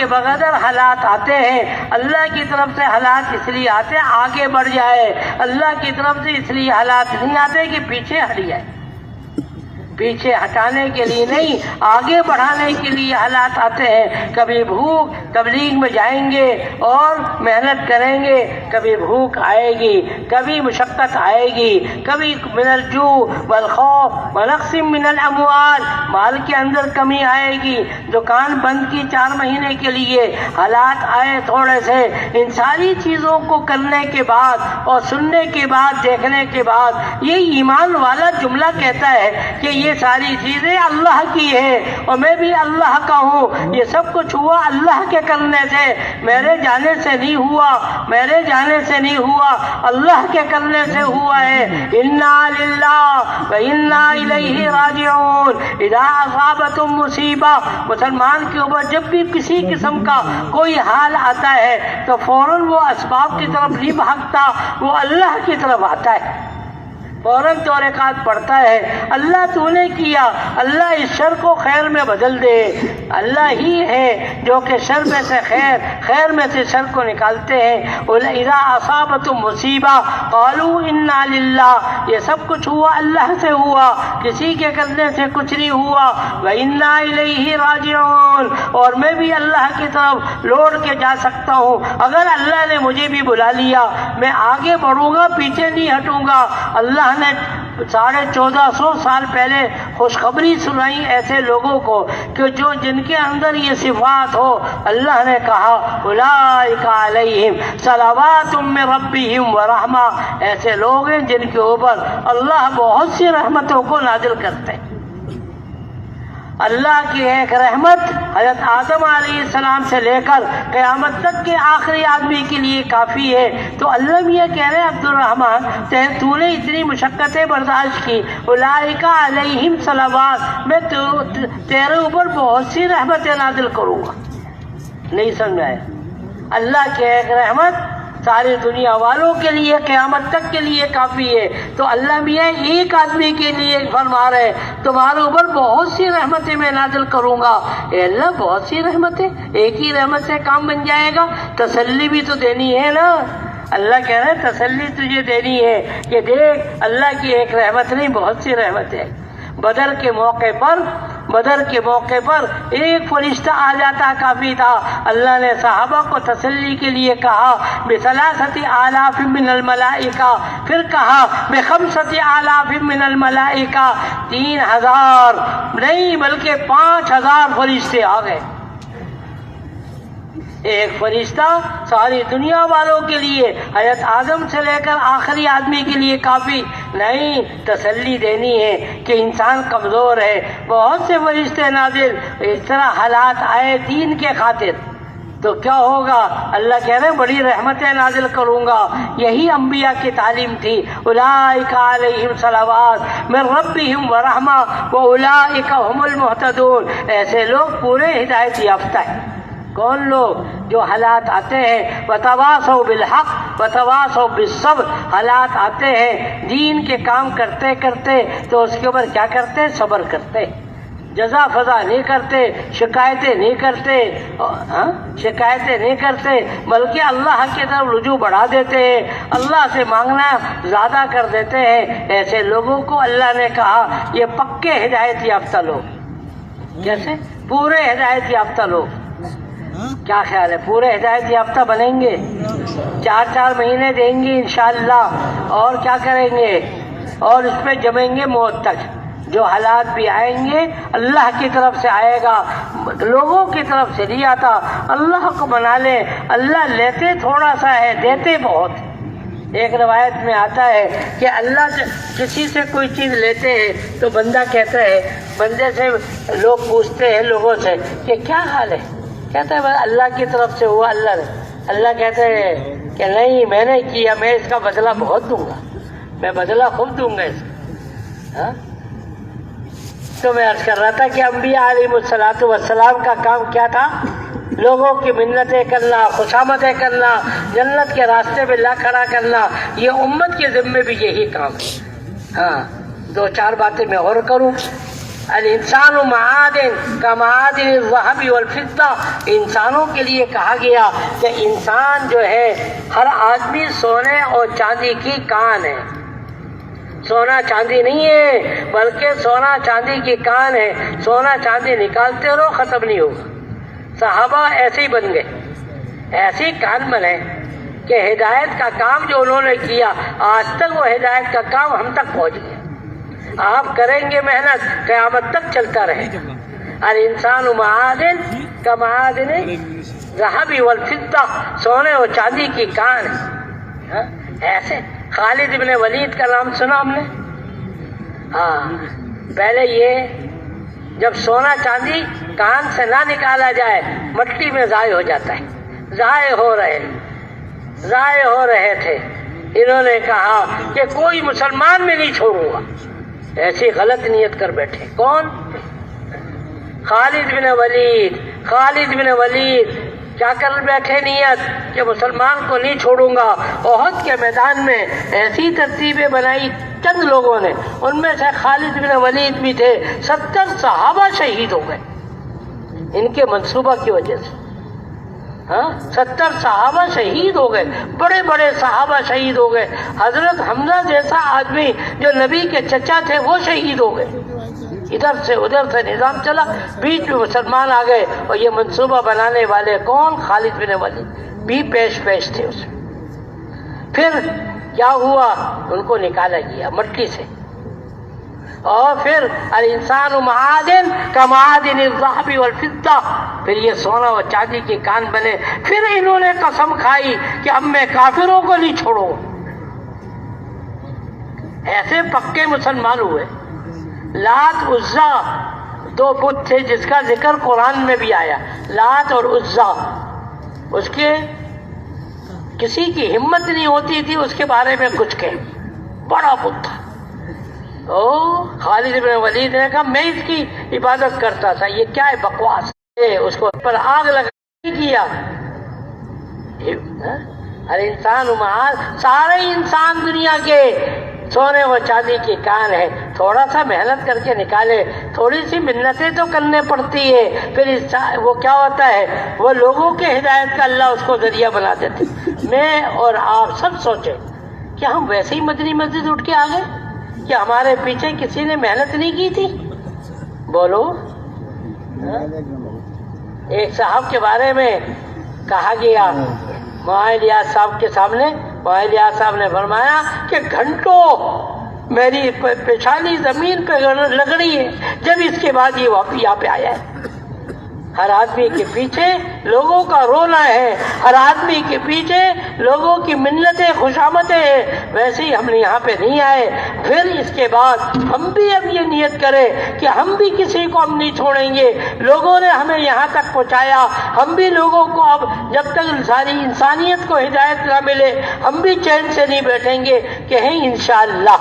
بقدر حالات آتے ہیں، اللہ کی طرف سے حالات اس لیے آتے ہیں آگے بڑھ جائے، اللہ کی طرف سے اس لیے حالات نہیں آتے کہ پیچھے ہٹ جائے، پیچھے ہٹانے کے لیے نہیں، آگے بڑھانے کے لیے حالات آتے ہیں۔ کبھی بھوک، تبلیغ میں جائیں گے اور محنت کریں گے، کبھی بھوک آئے گی، کبھی مشقت آئے گی، کبھی من الجوع والخوف ونقص من الاموال، مال کے اندر کمی آئے گی، دکان بند کی 4 مہینے کے لیے، حالات آئے تھوڑے سے۔ ان ساری چیزوں کو کرنے کے بعد اور سننے کے بعد، دیکھنے کے بعد، یہ ایمان والا جملہ کہتا ہے کہ یہ ساری چیزیں اللہ کی ہیں اور میں بھی اللہ کا ہوں. یہ سب کچھ ہوا اللہ کے کرنے سے, میرے جانے سے نہیں ہوا, میرے جانے سے نہیں ہوا, اللہ کے کرنے سے ہوا ہے. انا للہ و انا الیہ راجعون. اذا اصابتم مصیبہ, مسلمان کے اوپر جب بھی کسی قسم کا کوئی حال آتا ہے تو فوراً وہ اسباب کی طرف نہیں بھاگتا, وہ اللہ کی طرف آتا ہے, فوراً 2 رکعت پڑھتا ہے. اللہ تو نے کیا, اللہ اس شر کو خیر میں بدل دے. اللہ ہی ہے جو کہ شر میں سے خیر, خیر میں سے شر کو نکالتے ہیں. اذا اصابتم مصیبہ قالوا انا للہ. یہ سب کچھ ہوا اللہ سے ہوا, کسی کے کرنے سے کچھ نہیں ہوا. وانا الیہ راجعون. اور میں بھی اللہ کی طرف لوٹ کے جا سکتا ہوں. اگر اللہ نے مجھے بھی بلا لیا, میں آگے بڑھوں گا, پیچھے نہیں ہٹوں گا. اللہ نے 1450 سال پہلے خوشخبری سنائی ایسے لوگوں کو کہ جن کے اندر یہ صفات ہو. اللہ نے کہا اولئک علیہم صلوات من ربہم ورحمہ. ایسے لوگ ہیں جن کے اوپر اللہ بہت سی رحمتوں کو نازل کرتے ہیں. اللہ کی ایک رحمت حضرت آدم علیہ السلام سے لے کر قیامت تک کے آخری آدمی کے لیے کافی ہے. تو اللہ میاں کہہ رہے ہیں عبد الرحمن, تو نے اتنی مشقتیں برداشت کی, اولئک علیہم صلوات, میں تیرے اوپر بہت سی رحمتیں نازل کروں گا. نہیں سمجھ آیا؟ اللہ کی ایک رحمت ساری دنیا والوں کے لیے قیامت تک کے لیے کافی ہے. تو اللہ میاں ایک آدمی کے لیے فرما رہے تمہارے اوپر بہت سی رحمتیں میں نازل کروں گا. اے اللہ بہت سی رحمتیں, ایک ہی رحمت سے کام بن جائے گا؟ تسلی بھی تو دینی ہے نا. اللہ کہہ رہے تسلی تجھے دینی ہے کہ دیکھ اللہ کی ایک رحمت نہیں, بہت سی رحمتیں. بدر کے موقع پر ایک فرشتہ آ جاتا کافی تھا. اللہ نے صحابہ کو تسلی کے لیے کہا بثلاثۃ آلاف من الملائکہ, پھر کہا بخمسۃ آلاف من الملائکہ. 3000 نہیں بلکہ 5000 فرشتے آ گئے. ایک فرشتہ ساری دنیا والوں کے لیے, حضرت آدم سے لے کر آخری آدمی کے لیے کافی نہیں. تسلی دینی ہے کہ انسان کمزور ہے. بہت سے فرشتے نازل, اس طرح حالات آئے دین کے خاطر تو کیا ہوگا؟ اللہ کہہ رہے ہیں بڑی رحمتیں نازل کروں گا. یہی انبیاء کی تعلیم تھی. اولئک علیہم صلوات من ربہم ورحمہ واولئک هم المہتدون. ایسے لوگ پورے ہدایت یافتہ ہیں. کون لوگ؟ جو حالات آتے ہیں وتواصوا بالحق وتواصوا بالصبر. حالات آتے ہیں دین کے کام کرتے کرتے تو اس کے اوپر کیا کرتے ہیں؟ صبر کرتے. جزا فضا نہیں کرتے, شکایتیں نہیں کرتے, بلکہ اللہ کی طرف رجوع بڑھا دیتے ہیں, اللہ سے مانگنا زیادہ کر دیتے ہیں. ایسے لوگوں کو اللہ نے کہا یہ پکے ہدایت یافتہ لوگ. کیسے پورے ہدایت یافتہ لوگ؟ کیا خیال ہے پورے ہدایت یافتہ بنیں گے؟ 4 مہینے دیں گے انشاءاللہ, اور کیا کریں گے؟ اور اس پہ جمیں گے موت تک. جو حالات بھی آئیں گے اللہ کی طرف سے آئے گا, لوگوں کی طرف سے نہیں آتا. اللہ کو بنا لے. اللہ لیتے تھوڑا سا ہے, دیتے بہت. ایک روایت میں آتا ہے کہ اللہ سے کسی سے کوئی چیز لیتے ہیں تو بندہ کہتا ہے, بندے سے لوگ پوچھتے ہیں لوگوں سے کہ کیا حال ہے, کہتا ہے اللہ کی طرف سے ہوا. اللہ کہتے ہیں کہ نہیں میں نے کیا, میں اس کا بدلہ بہت دوں گا, میں بدلہ خوب دوں گا اس کا. تو میں عرض کر رہا تھا کہ انبیاء علیہ السلام کا کام کیا تھا؟ لوگوں کی منتیں کرنا, خوشامدیں کرنا, جنت کے راستے میں لا کھڑا کرنا. یہ امت کے ذمے بھی یہی کام ہے. 2-4 باتیں میں اور کروں. الانسان معادن کا معادن الذهب والفضہ. انسانوں کے لیے کہا گیا کہ انسان جو ہے ہر آدمی سونے اور چاندی کی کان ہے. سونا چاندی نہیں ہے بلکہ سونا چاندی کی کان ہے. سونا چاندی نکالتے رہو ختم نہیں ہوگا. صحابہ ایسے ہی بن گئے, ایسے ہی کان بنے کہ ہدایت کا کام جو انہوں نے کیا آج تک وہ ہدایت کا کام ہم تک پہنچ گیا. آپ کریں گے محنت قیامت تک چلتا رہے گا. الانسان معادن کا معادن الذهب والفضہ. سونے اور چاندی کی کان ہے. ایسے خالد ابن ولید کا نام سنا ہم نے؟ پہلے یہ جب سونا چاندی کان سے نہ نکالا جائے مٹی میں ضائع ہو جاتا ہے، ضائع ہو رہے تھے۔ انہوں نے کہا کہ کوئی مسلمان میں نہیں چھوڑوں گا، ایسی غلط نیت کر بیٹھے۔ کون؟ خالد بن ولید کیا کر بیٹھے نیت کہ مسلمان کو نہیں چھوڑوں گا۔ احد کے میدان میں ایسی ترتیبیں بنائی چند لوگوں نے، ان میں سے خالد بن ولید بھی تھے، 70 صحابہ شہید ہو گئے ان کے منصوبہ کی وجہ سے۔ 70 صحابہ شہید ہو گئے، بڑے بڑے صحابہ شہید ہو گئے۔ حضرت حمزہ جیسا آدمی جو نبی کے چچا تھے وہ شہید ہو گئے۔ ادھر سے ادھر سے نظام چلا، بیچ میں مسلمان آ گئے، اور یہ منصوبہ بنانے والے کون؟ خالد بن ولید بھی پیش تھے اس میں۔ پھر کیا ہوا؟ ان کو نکالا گیا مٹی سے، اور پھر الانسان معادن کمعادن الذهب والفضہ، پھر یہ سونا اور چاندی کے کان بنے۔ پھر انہوں نے قسم کھائی کہ اب میں کافروں کو نہیں چھوڑوں۔ ایسے پکے مسلمان ہوئے۔ لات عزا 2 بت تھے جس کا ذکر قرآن میں بھی آیا، لات اور عزا۔ اس کے کسی کی ہمت نہیں ہوتی تھی اس کے بارے میں کچھ کہے، بڑا بت تھا۔ خالد بن ولید نے کہا میں اس کی عبادت کرتا تھا، یہ کیا ہے بکواس ہے، اس کو پر آگ لگا کیا۔ ہر انسان سارے انسان دنیا کے سونے و چاندی کی کان ہے، تھوڑا سا محنت کر کے نکالے، تھوڑی سی منتیں تو کرنے پڑتی ہے، پھر وہ کیا ہوتا ہے، وہ لوگوں کے ہدایت کا اللہ اس کو ذریعہ بنا دیتے۔ میں اور آپ سب سوچیں کہ ہم ویسے ہی مدنی مسجد اٹھ کے آ گئے کہ ہمارے پیچھے کسی نے محنت نہیں کی تھی؟ بولو۔ ایک صاحب کے بارے میں کہا گیا معاذ الیاس صاحب کے سامنے، معاذ الیاس صاحب نے فرمایا کہ گھنٹوں میری پیشانی زمین پہ لگ رہی ہے، جب اس کے بعد یہ واپس یہاں پہ آیا ہے۔ ہر آدمی کے پیچھے لوگوں کا رونا ہے، ہر آدمی کے پیچھے لوگوں کی منتیں خوشامدیں ہیں، ویسے ہی ہم یہاں پہ نہیں آئے۔ پھر اس کے بعد ہم بھی اب یہ نیت کریں کہ ہم بھی کسی کو ہم نہیں چھوڑیں گے۔ لوگوں نے ہمیں یہاں تک پہنچایا، ہم بھی لوگوں کو اب جب تک ساری انسانیت کو ہدایت نہ ملے ہم بھی چین سے نہیں بیٹھیں گے، کہیں انشاءاللہ۔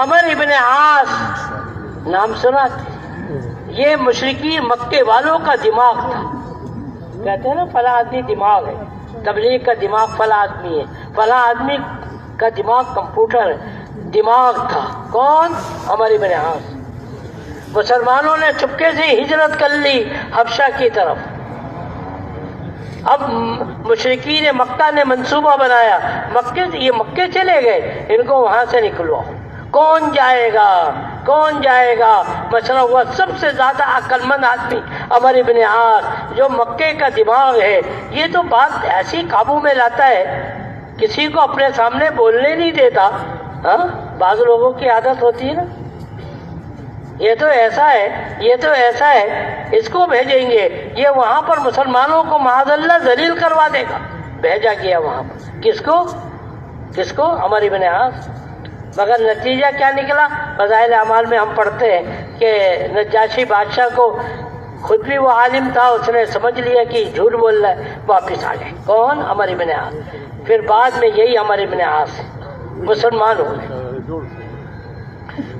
عمر ابن عاص نام سنا تھا، یہ مشرکی مکے والوں کا دماغ تھا۔ کہتے ہیں نا فلاں آدمی دماغ ہے، تبلیغ کا دماغ فلاں آدمی ہے، فلاں آدمی کا دماغ کمپیوٹر ہے، دماغ تھا۔ کون؟ عمر ابن عاص۔ مسلمانوں نے چپکے سے ہجرت کر لی حبشہ کی طرف۔ اب مشرکین مکہ نے منصوبہ بنایا، یہ مکے چلے گئے، ان کو وہاں سے نکلواؤ۔ کون جائے گا؟ مشورہ ہوا سب سے زیادہ عقل مند آدمی عمر ابن عاص، جو مکے کا دماغ ہے۔ یہ تو بات ایسی قابو میں لاتا ہے، کسی کو اپنے سامنے بولنے نہیں دیتا۔ بعض لوگوں کی عادت ہوتی ہے نا، یہ تو ایسا ہے، اس کو بھیجیں گے، یہ وہاں پر مسلمانوں کو معاذ اللہ ذلیل کروا دے گا۔ بھیجا گیا وہاں پر، کس کو؟ عمر ابن عاص۔ مگر نتیجہ کیا نکلا؟ فضائل اعمال میں ہم پڑھتے ہیں کہ نجاشی بادشاہ کو خود بھی وہ عالم تھا، اس نے سمجھ لیا کہ جھوٹ بول رہا ہے، واپس آ گئے۔ کون؟ عمر ابن عاص۔ پھر بعد میں یہی عمر ابن عاص مسلمان ہو گئے۔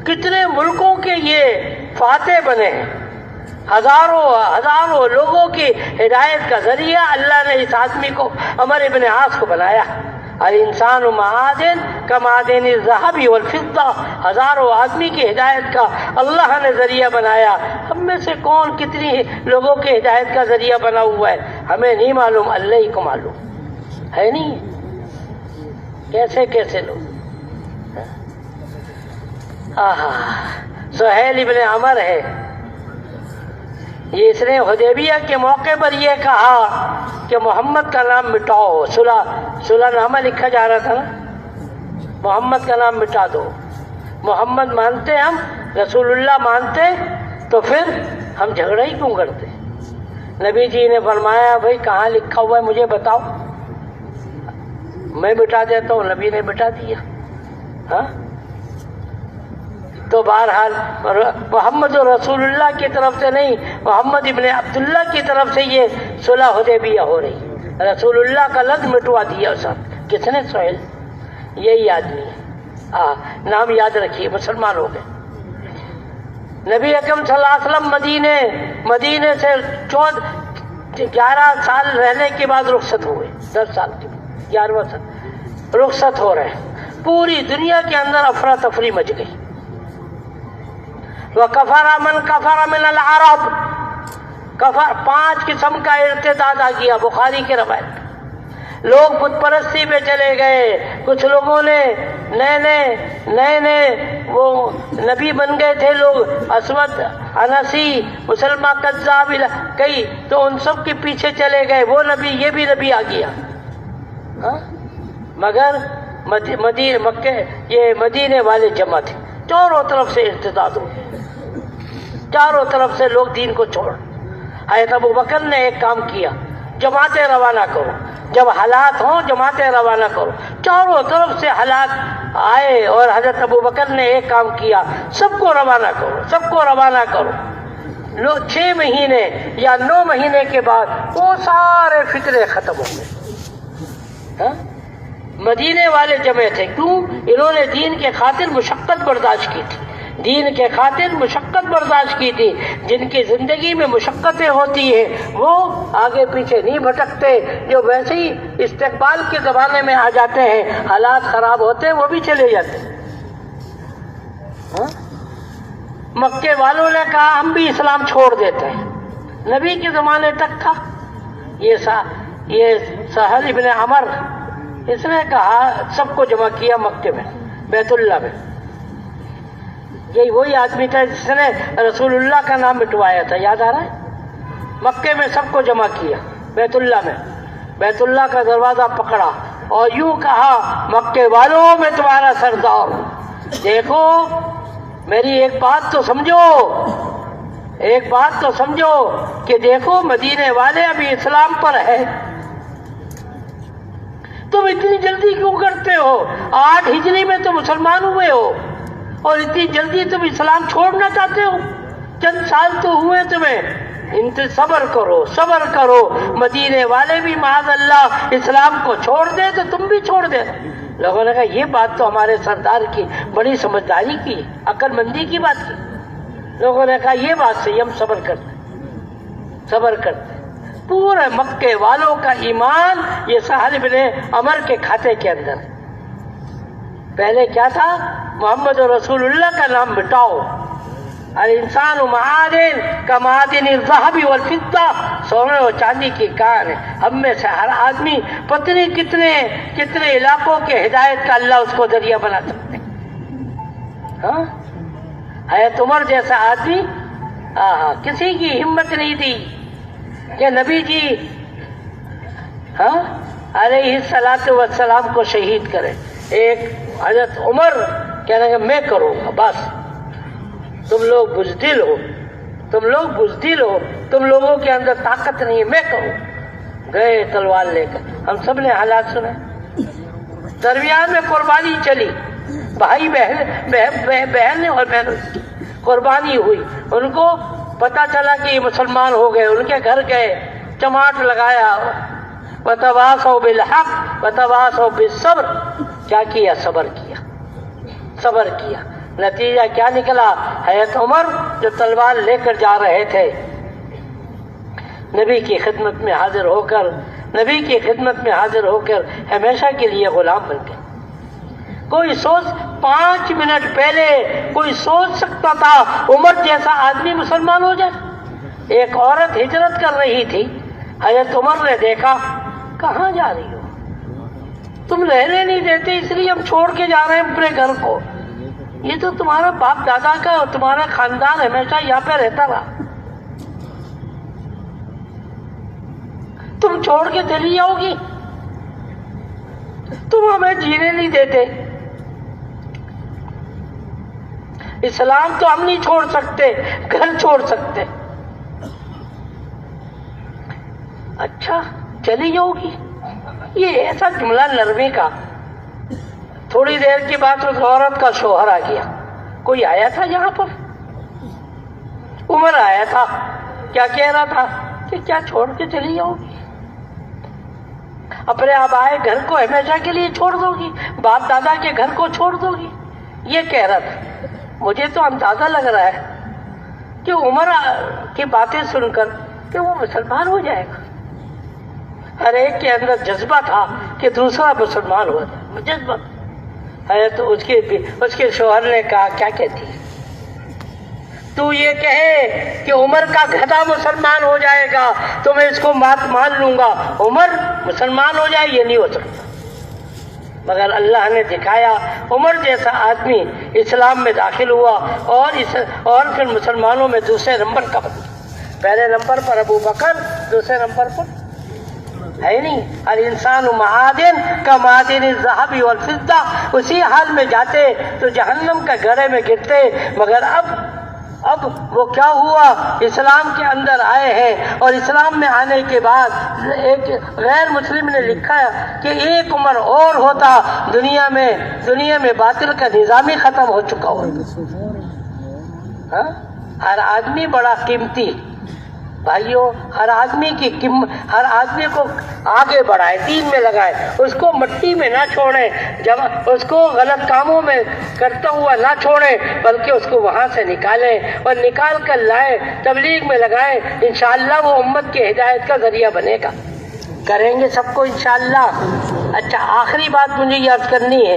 کتنے ملکوں کے یہ فاتح بنے ہیں، ہزاروں لوگوں کی ہدایت کا ذریعہ اللہ نے اس آدمی کو عمر ابن عاص کو بنایا۔ الانسان معادن کمعادن الذهب والفضہ، ہزاروں آدمی کی ہدایت کا اللہ نے ذریعہ بنایا۔ ہم میں سے کون کتنی لوگوں کی ہدایت کا ذریعہ بنا ہوا ہے ہمیں نہیں معلوم، اللہ ہی کو معلوم ہے۔ نہیں کیسے لوگ۔ سہیل ابن عمر ہے، یہ اس نے حدیبیہ کے موقع پر یہ کہا کہ محمد کا نام مٹاؤ، صلح نامہ لکھا جا رہا تھا نا، محمد کا نام مٹا دو۔ محمد مانتے ہم، رسول اللہ مانتے، تو پھر ہم جھگڑا ہی کیوں کرتے؟ نبی جی نے فرمایا بھائی کہاں لکھا ہوا ہے مجھے بتاؤ، میں مٹا دیتا ہوں۔ نبی نے مٹا دیا۔ تو بہرحال محمد رسول اللہ کی طرف سے نہیں، محمد ابن عبداللہ کی طرف سے یہ صلح حدیبیہ ہو رہی، رسول اللہ کا لفظ مٹوا دیا سب۔ کس نے؟ سہیل، یہی آدمی ہے، نام یاد رکھیے، مسلمان ہو گئے۔ نبی اکرم صلی اللہ علیہ وسلم مدینے سے 11 سال رہنے کے بعد رخصت ہوئے، 10 سال کے بعد 11واں سال رخصت ہو رہے ہیں، پوری دنیا کے اندر افراتفری مچ گئی۔ وَكَفَرَ مَنْ كَفَرَ مِنَ الْعَرَبِ، 5 قسم کا ارتداد آ گیا، بخاری کی روایت۔ لوگ بت پرستی پہ چلے گئے، کچھ لوگوں نے نئے وہ نبی بن گئے تھے لوگ، اسود انسی مسلمان کذاب کئی، تو ان سب کے پیچھے چلے گئے، وہ نبی یہ بھی نبی آ گیا۔ مگر یہ مدینے والے جمع تھے، چاروں طرف سے ارتداد ہو گئے، چاروں طرف سے لوگ دین کو چھوڑ۔ حضرت ابو بکر نے ایک کام کیا، جماعتیں روانہ کرو، جب حالات ہوں جماعتیں روانہ کرو۔ چاروں طرف سے حالات آئے اور حضرت ابو بکر نے ایک کام کیا، سب کو روانہ کرو، سب کو روانہ کرو۔ 6 مہینے یا 9 مہینے کے بعد وہ سارے فتنے ختم ہو گئے۔ مدینے والے جمع تھے، کیوں؟ انہوں نے دین کے خاطر مشقت برداشت کی تھی، دین کے خاطر مشقت برداشت کی تھی۔ جن کی زندگی میں مشقتیں ہوتی ہیں وہ آگے پیچھے نہیں بھٹکتے، جو ویسے ہی استقبال کے زمانے میں آ جاتے ہیں، حالات خراب ہوتے ہیں وہ بھی چلے جاتے ہیں۔ مکے والوں نے کہا ہم بھی اسلام چھوڑ دیتے ہیں، نبی کے زمانے تک تھا۔ یہ سہل ابن عمر، اس نے کہا، سب کو جمع کیا مکے میں، بیت اللہ میں۔ یہی وہی آدمی تھا جس نے رسول اللہ کا نام مٹوایا تھا، یاد آ رہا ہے؟ مکے میں سب کو جمع کیا، بیت اللہ میں، بیت اللہ کا دروازہ پکڑا اور یوں کہا، مکے والوں میں تمہارا سردار، دیکھو میری ایک بات تو سمجھو، ایک بات تو سمجھو کہ دیکھو مدینے والے ابھی اسلام پر ہے، تم اتنی جلدی کیوں کرتے ہو؟ 8 ہجری میں تو مسلمان ہوئے ہو اور اتنی جلدی تم اسلام چھوڑنا چاہتے ہو؟ چند سال تو ہوئے تمہیں، صبر کرو، صبر کرو۔ مدینے والے بھی معاذ اللہ اسلام کو چھوڑ دے تو تم بھی چھوڑ دے۔ لوگوں نے کہا یہ بات تو ہمارے سردار کی بڑی سمجھداری کی، عقل مندی کی بات کی۔ لوگوں نے کہا یہ بات صحیح، ہم صبر کرتے۔ پورے مکے والوں کا ایمان یہ سہل بن عمر کے کھاتے کے اندر ہے۔ پہلے کیا تھا؟ محمد رسول اللہ کا نام مٹاؤ۔ الانسان معادن کا معادن الذهب والفضہ، سونے اور چاندی کی کان ہے۔ ہم میں سے ہر آدمی پتہ نہیں کتنے علاقوں کے ہدایت کا اللہ اس کو ذریعہ بنا سکتے ہیں۔ حضرت عمر جیسا آدمی کسی کی ہمت نہیں دی کہ نبی جی علیہ الصلوۃ والسلام کو شہید کرے۔ ایک حضرت عمر کہنے کہ میں کروں گا، بس تم لوگ بزدل ہو، تم لوگوں کے اندر طاقت نہیں ہے، میں کروں۔ گئے تلوار لے کر، ہم سب نے حالات سنے۔ درمیان میں قربانی چلی، بھائی بہن اور بہنوں کی قربانی ہوئی۔ ان کو پتا چلا کہ یہ مسلمان ہو گئے، ان کے گھر گئے، چماٹ لگایا، وتواصوا بالحق وتواصوا بالصبر۔ کیا کیا؟ صبر کیا۔ نتیجہ کیا نکلا؟ حضرت عمر جو تلوار لے کر جا رہے تھے، نبی کی خدمت میں حاضر ہو کر ہمیشہ کے لیے غلام بن گئے۔ کوئی 5 منٹ پہلے کوئی سوچ سکتا تھا عمر جیسا آدمی مسلمان ہو جائے؟ ایک عورت ہجرت کر رہی تھی، حضرت عمر نے دیکھا، کہاں جا رہی ہو؟ تم رہنے نہیں دیتے اس لیے ہم چھوڑ کے جا رہے ہیں اپنے گھر کو، یہ تو تمہارا باپ دادا کا اور تمہارا خاندان ہمیشہ یہاں پہ رہتا رہا، تم چھوڑ کے چلی جاؤ گی؟ تم ہمیں جینے نہیں دیتے، اسلام تو ہم نہیں چھوڑ سکتے، گھر چھوڑ سکتے۔ اچھا چلی جاؤ گی؟ یہ ایسا جملہ نرمی کا۔ تھوڑی دیر کے بعد اس عورت کا شوہر آ گیا، کوئی آیا تھا یہاں پر؟ عمر آیا تھا، کیا کہہ رہا تھا کہ کیا چھوڑ کے چلی جاؤ گی؟ اپنے آبائے گھر کو ہمیشہ کے لیے چھوڑ دو گی؟ باپ دادا کے گھر کو چھوڑ دو گی؟ یہ کہہ رہا تھا۔ مجھے تو اندازہ لگ رہا ہے کہ عمر کی باتیں سن کر کہ وہ مسلمان ہو جائے گا۔ ہر ایک کے اندر جذبہ تھا کہ دوسرا مسلمان ہو جائے، جذبہ ہے۔ تو اس کے شوہر نے کہا کیا کہتی ہے تو یہ کہے کہ عمر کا گدھا مسلمان ہو جائے گا تو میں اس کو مان لوں گا، عمر مسلمان ہو جائے یہ نہیں ہو سکتا۔ مگر اللہ نے دکھایا عمر جیسا آدمی اسلام میں داخل ہوا اور پھر مسلمانوں میں دوسرے نمبر کا بنا۔ پہلے نمبر پر ابو بکر، دوسرے نمبر پر ہے نہیں۔ الانسان معادن کا معادن الذهب والفضہ، اسی حال میں جاتے تو جہنم کا گڑھے میں گرتے۔ مگر اب وہ کیا ہوا؟ اسلام کے اندر آئے ہیں، اور اسلام میں آنے کے بعد ایک غیر مسلم نے لکھا کہ ایک عمر اور ہوتا دنیا میں باطل کا نظام ہی ختم ہو چکا ہوتا۔ ہر آدمی بڑا قیمتی بھائیوں، ہر آدمی کو آگے بڑھائے، دین میں لگائے، اس کو مٹی میں نہ چھوڑے، اس کو غلط کاموں میں کرتا ہوا نہ چھوڑے، بلکہ اس کو وہاں سے نکالے اور نکال کر لائے، تبلیغ میں لگائے۔ انشاءاللہ وہ امت کی ہدایت کا ذریعہ بنے گا، کریں گے سب کو انشاءاللہ۔ اچھا، آخری بات مجھے یاد کرنی ہے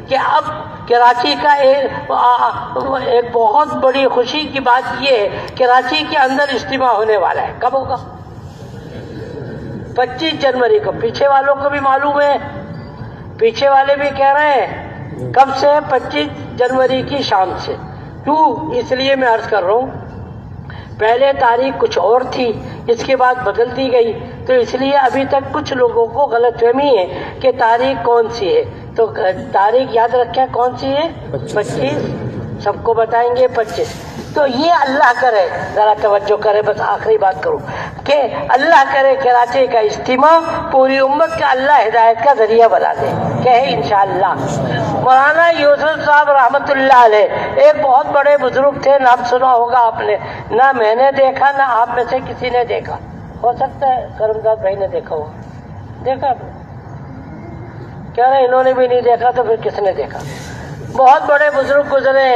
کہ اب کراچی کا ایک بہت بڑی خوشی کی بات یہ ہے، کراچی کے اندر اجتماع ہونے والا ہے۔ کب ہوگا؟ 25 جنوری کو۔ پیچھے والوں کو بھی معلوم ہے، پیچھے والے بھی کہہ رہے ہیں کب سے؟ 25 جنوری کی شام سے۔ کیوں؟ اس لیے میں عرض کر رہا ہوں، پہلے تاریخ کچھ اور تھی، اس کے بعد بدل دی گئی، تو اس لیے ابھی تک کچھ لوگوں کو غلط فہمی ہے کہ تاریخ کون سی ہے۔ تو تاریخ یاد رکھیں کون سی ہے؟ 25، سب کو بتائیں گے 25۔ تو یہ اللہ کرے، ذرا توجہ کرے، بس آخری بات کروں کہ اللہ کرے کراچی کا اجتماع پوری امت کا اللہ ہدایت کا ذریعہ بنا دے، کہے انشاءاللہ۔ مولانا یوسف صاحب رحمۃ اللہ علیہ ایک بہت بڑے بزرگ تھے، نام سنا ہوگا آپ نے، نہ میں نے دیکھا نہ آپ میں سے کسی نے دیکھا، ہو سکتا ہے کرمداد بھائی نے دیکھا ہو، دیکھا کہہ رہے انہوں نے بھی نہیں دیکھا تو پھر کس نے دیکھا؟ بہت بڑے بزرگ گزرے،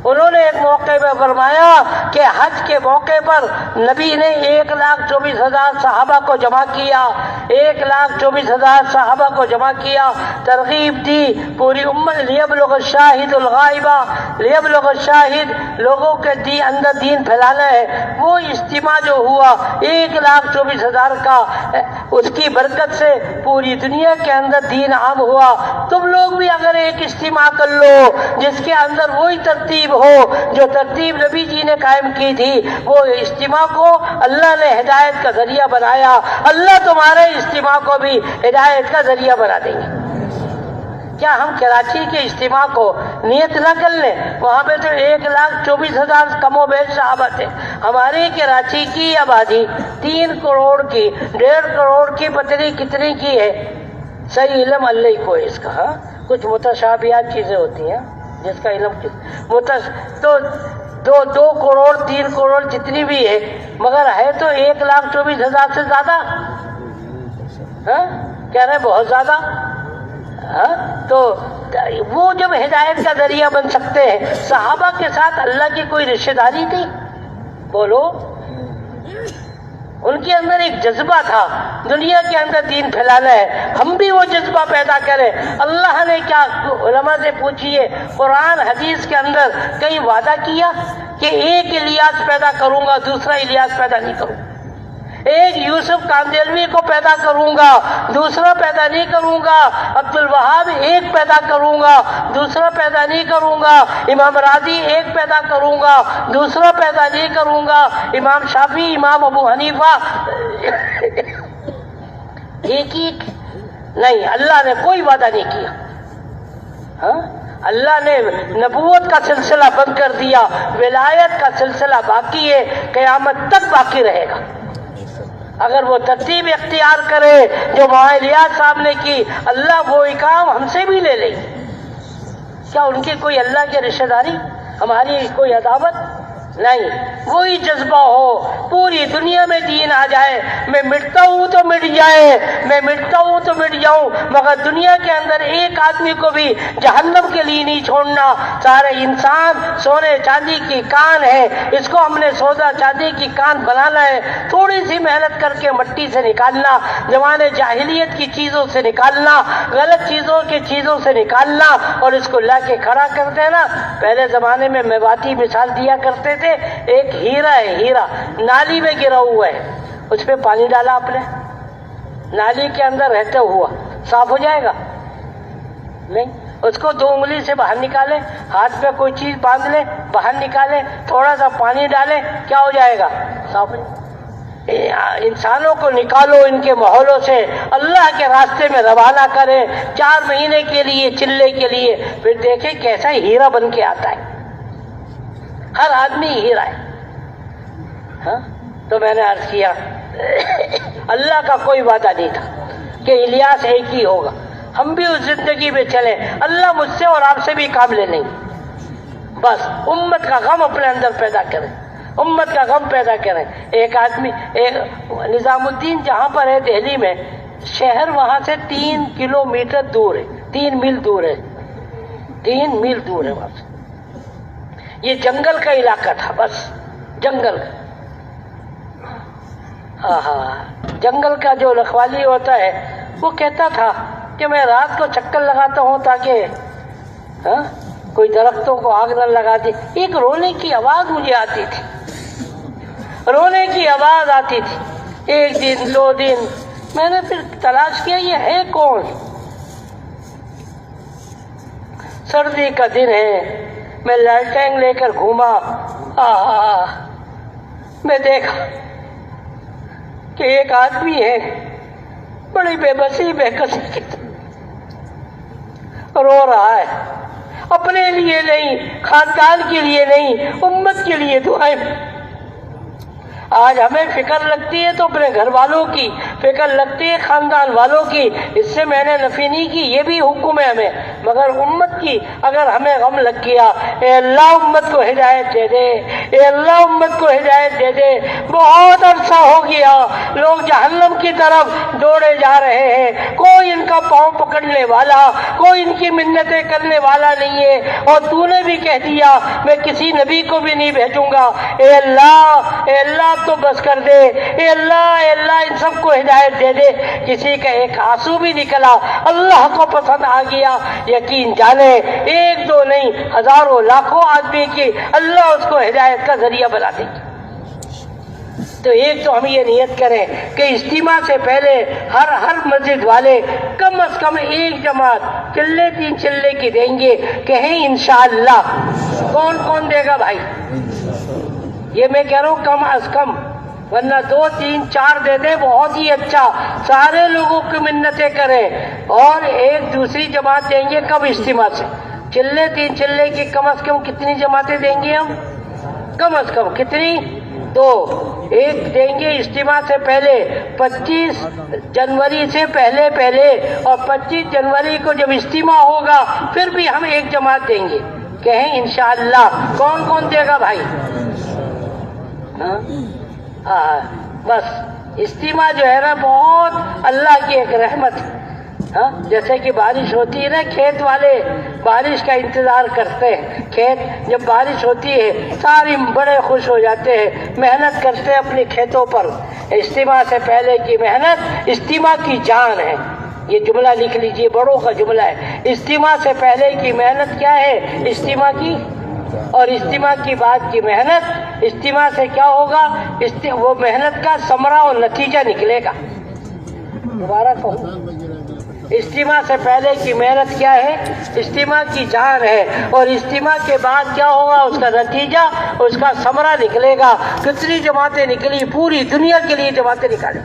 انہوں نے ایک موقع میں فرمایا کہ حج کے موقع پر نبی نے 1,24,000 صحابہ کو جمع کیا، 1,24,000 صحابہ کو جمع کیا، ترغیب دی پوری امت، لیبلغ الشاہد الغائبہ، لیبلغ الشاہد، لوگوں کے اندر دین پھیلانا ہے۔ وہ اجتماع جو ہوا 1,24,000 کا، اس کی برکت سے پوری دنیا کے اندر دین عام ہوا۔ تم لوگ بھی اگر ایک اجتماع کر لو جس کے اندر وہی ترتیب ہو جو ترتیب نبی جی نے قائم کی تھی، وہ اجتماع کو اللہ نے ہدایت کا ذریعہ بنایا، اللہ تمہارے اجتماع کو بھی ہدایت کا ذریعہ بنا دیں گے۔ کیا ہم کراچی کے اجتماع کو نیت نہ کر لیں؟ وہاں پہ تو 1,24,000 کم و بیش صحابہ تھے۔ ہماری کراچی کی آبادی 3 کروڑ کی، 1.5 کروڑ کی، پتہ نہیں کتنی کی ہے، صحیح علم اللہ کو ہے اس کا۔ ہاں کچھ متشابہات چیزیں ہوتی ہیں جس کا علم تو 2 کروڑ 3 کروڑ جتنی بھی ہے، مگر ہے تو 1,24,000 سے زیادہ، کہہ رہے بہت زیادہ۔ تو وہ جب ہدایت کا ذریعہ بن سکتے ہیں، صحابہ کے ساتھ اللہ کی کوئی رشتہ داری تھی؟ بولو، ان کے اندر ایک جذبہ تھا دنیا کے اندر دین پھیلانا ہے، ہم بھی وہ جذبہ پیدا کریں۔ اللہ نے کیا، علماء سے پوچھئے، قرآن حدیث کے اندر کہیں وعدہ کیا کہ ایک الیاس پیدا کروں گا دوسرا الیاس پیدا نہیں کروں، ایک یوسف کاندیلوی کو پیدا کروں گا دوسرا پیدا نہیں کروں گا، عبد الوہاب ایک پیدا کروں گا دوسرا پیدا نہیں کروں گا، امام راضی ایک پیدا کروں گا دوسرا پیدا نہیں کروں گا، امام شافعی، امام ابو حنیفہ ایک نہیں، اللہ نے کوئی وعدہ نہیں کیا۔ اللہ نے نبوت کا سلسلہ بند کر دیا، ولایت کا سلسلہ باقی ہے، قیامت تک باقی رہے گا۔ اگر وہ ترتیب اختیار کرے جو مولانا الیاس صاحب نے کی، اللہ وہی کام ہم سے بھی لے لے گی۔ کیا ان کی کوئی اللہ کی رشتہ داری، ہماری کوئی عداوت؟ نہیں، وہی جذبہ ہو پوری دنیا میں دین آ جائے، میں مٹتا ہوں تو مٹ جائے، میں مٹتا ہوں تو مٹ جاؤں، مگر دنیا کے اندر ایک آدمی کو بھی جہنم کے لیے نہیں چھوڑنا۔ سارے انسان سونے چاندی کی کان ہے، اس کو ہم نے سونا چاندی کی کان بنانا ہے، تھوڑی سی محنت کر کے مٹی سے نکالنا، زمانے جاہلیت کی چیزوں سے نکالنا، غلط چیزوں کی چیزوں سے نکالنا، اور اس کو لا کے کھڑا کر دینا۔ پہلے زمانے میں میواتی مثال دیا کرتے تھے، ایک ہیرا ہے، ہیرا نالی میں گرا ہوا ہے، اس پہ پانی ڈالا آپ نے، نالی کے اندر رہتے ہوا صاف ہو جائے گا؟ نہیں، اس کو 2 انگلی سے باہر نکالے، ہاتھ پہ کوئی چیز باندھ لے، باہر نکالے، تھوڑا سا پانی ڈالے، کیا ہو جائے گا؟ صاف ہو جائے گا۔ انسانوں کو نکالو ان کے ماحولوں سے، اللہ کے راستے میں روانہ کریں 4 مہینے کے لیے، چلے کے لیے، پھر دیکھیں کیسا ہیرا بن کے آتا ہے۔ ہر آدمی ہیرا ہے۔ ہاں، تو میں نے عرض کیا اللہ کا کوئی وعدہ نہیں تھا کہ الیاس ایک ہی ہوگا، ہم بھی اس زندگی میں چلے، اللہ مجھ سے اور آپ سے بھی کام لے نہیں، بس امت کا غم اپنے اندر پیدا کریں، امت کا غم پیدا کریں۔ ایک آدمی، نظام الدین جہاں پر ہے دہلی میں، شہر وہاں سے 3 کلومیٹر دور ہے، 3 میل دور ہے، 3 میل دور ہے وہاں سے۔ یہ جنگل کا علاقہ تھا، بس جنگل کا۔ جنگل کا جو رکھوالی ہوتا ہے وہ کہتا تھا کہ میں رات کو چکر لگاتا ہوں تاکہ کوئی درختوں کو آگ نہ لگا دے۔ ایک رونے کی آواز مجھے آتی تھی، رونے کی آواز آتی تھی۔ 1 دن 2 دن میں نے پھر تلاش کیا یہ ہے کون۔ سردی کا دن ہے، میں لالٹین لے کر گھوما، میں دیکھا کہ ایک آدمی ہے بڑی بے بسی بے کسی کی رو رہا ہے، اپنے لیے نہیں، خاندان کے لیے نہیں، امت کے لیے دعائیں۔ آج ہمیں فکر لگتی ہے تو اپنے گھر والوں کی فکر لگتی ہے، خاندان والوں کی، اس سے میں نے نفی نہیں کی، یہ بھی حکم ہے ہمیں، مگر امت کی اگر ہمیں غم لگ گیا، اے اللہ امت کو ہدایت دے دے، اے اللہ امت کو ہدایت دے دے۔ بہت عرصہ ہو گیا لوگ جہنم کی طرف دوڑے جا رہے ہیں، کوئی ان کا پاؤں پکڑنے والا، کوئی ان کی منتیں کرنے والا نہیں ہے، اور تو نے بھی کہہ دیا میں کسی نبی کو بھی نہیں بھیجوں گا۔ اے اللہ تو بس کر دے، اے اللہ ان سب کو ہدایت دے دے۔ کسی کا ایک آنسو بھی نکلا، اللہ کو پسند آ گیا، یقین جانے 1 2 نہیں، ہزاروں لاکھوں آدمی کی اللہ اس کو ہدایت کا ذریعہ بنا دے گی۔ تو ایک تو ہم یہ نیت کریں کہ اجتماع سے پہلے ہر مسجد والے کم از کم 1 جماعت چلے 3 چلے کی دیں گے، کہیں انشاءاللہ۔ کون دے گا بھائی؟ یہ میں کہہ رہا ہوں کم از کم، ورنہ 2 3 4 دے دیں بہت ہی اچھا، سارے لوگوں کی منتیں کریں، اور ایک دوسری جماعت دیں گے کب؟ اجتماع سے۔ چلے 3 چلے کی کم از کم کتنی جماعتیں دیں گے ہم؟ کم از کم کتنی؟ 2۔ ایک دیں گے اجتماع سے پہلے، 25 جنوری سے پہلے، اور 25 جنوری کو جب اجتماع ہوگا پھر بھی ہم 1 جماعت دیں گے، کہیں انشاءاللہ۔ کون دے گا بھائی؟ بس اجتماع جو ہے نا بہت اللہ کی ایک رحمت ہے۔ جیسے کہ بارش ہوتی ہے نا، کھیت والے بارش کا انتظار کرتے ہیں، کھیت جب بارش ہوتی ہے ساری بڑے خوش ہو جاتے ہیں، محنت کرتے ہیں اپنے کھیتوں پر۔ اجتماع سے پہلے کی محنت اجتماع کی جان ہے، یہ جملہ لکھ لیجئے، بڑوں کا جملہ ہے۔ اجتماع سے پہلے کی محنت کیا ہے؟ اجتماع کی، اور اجتماع کی بعد کی محنت، اجتماع سے کیا ہوگا؟ وہ محنت کا ثمرہ اور نتیجہ نکلے گا۔ دوبارہ کہوں، اجتماع سے پہلے کی محنت کیا ہے؟ اجتماع کی جان ہے، اور اجتماع کے بعد کیا ہوگا؟ اس کا نتیجہ، اس کا ثمرہ نکلے گا۔ کتنی جماعتیں نکلی، پوری دنیا کے لیے جماعتیں نکالیں۔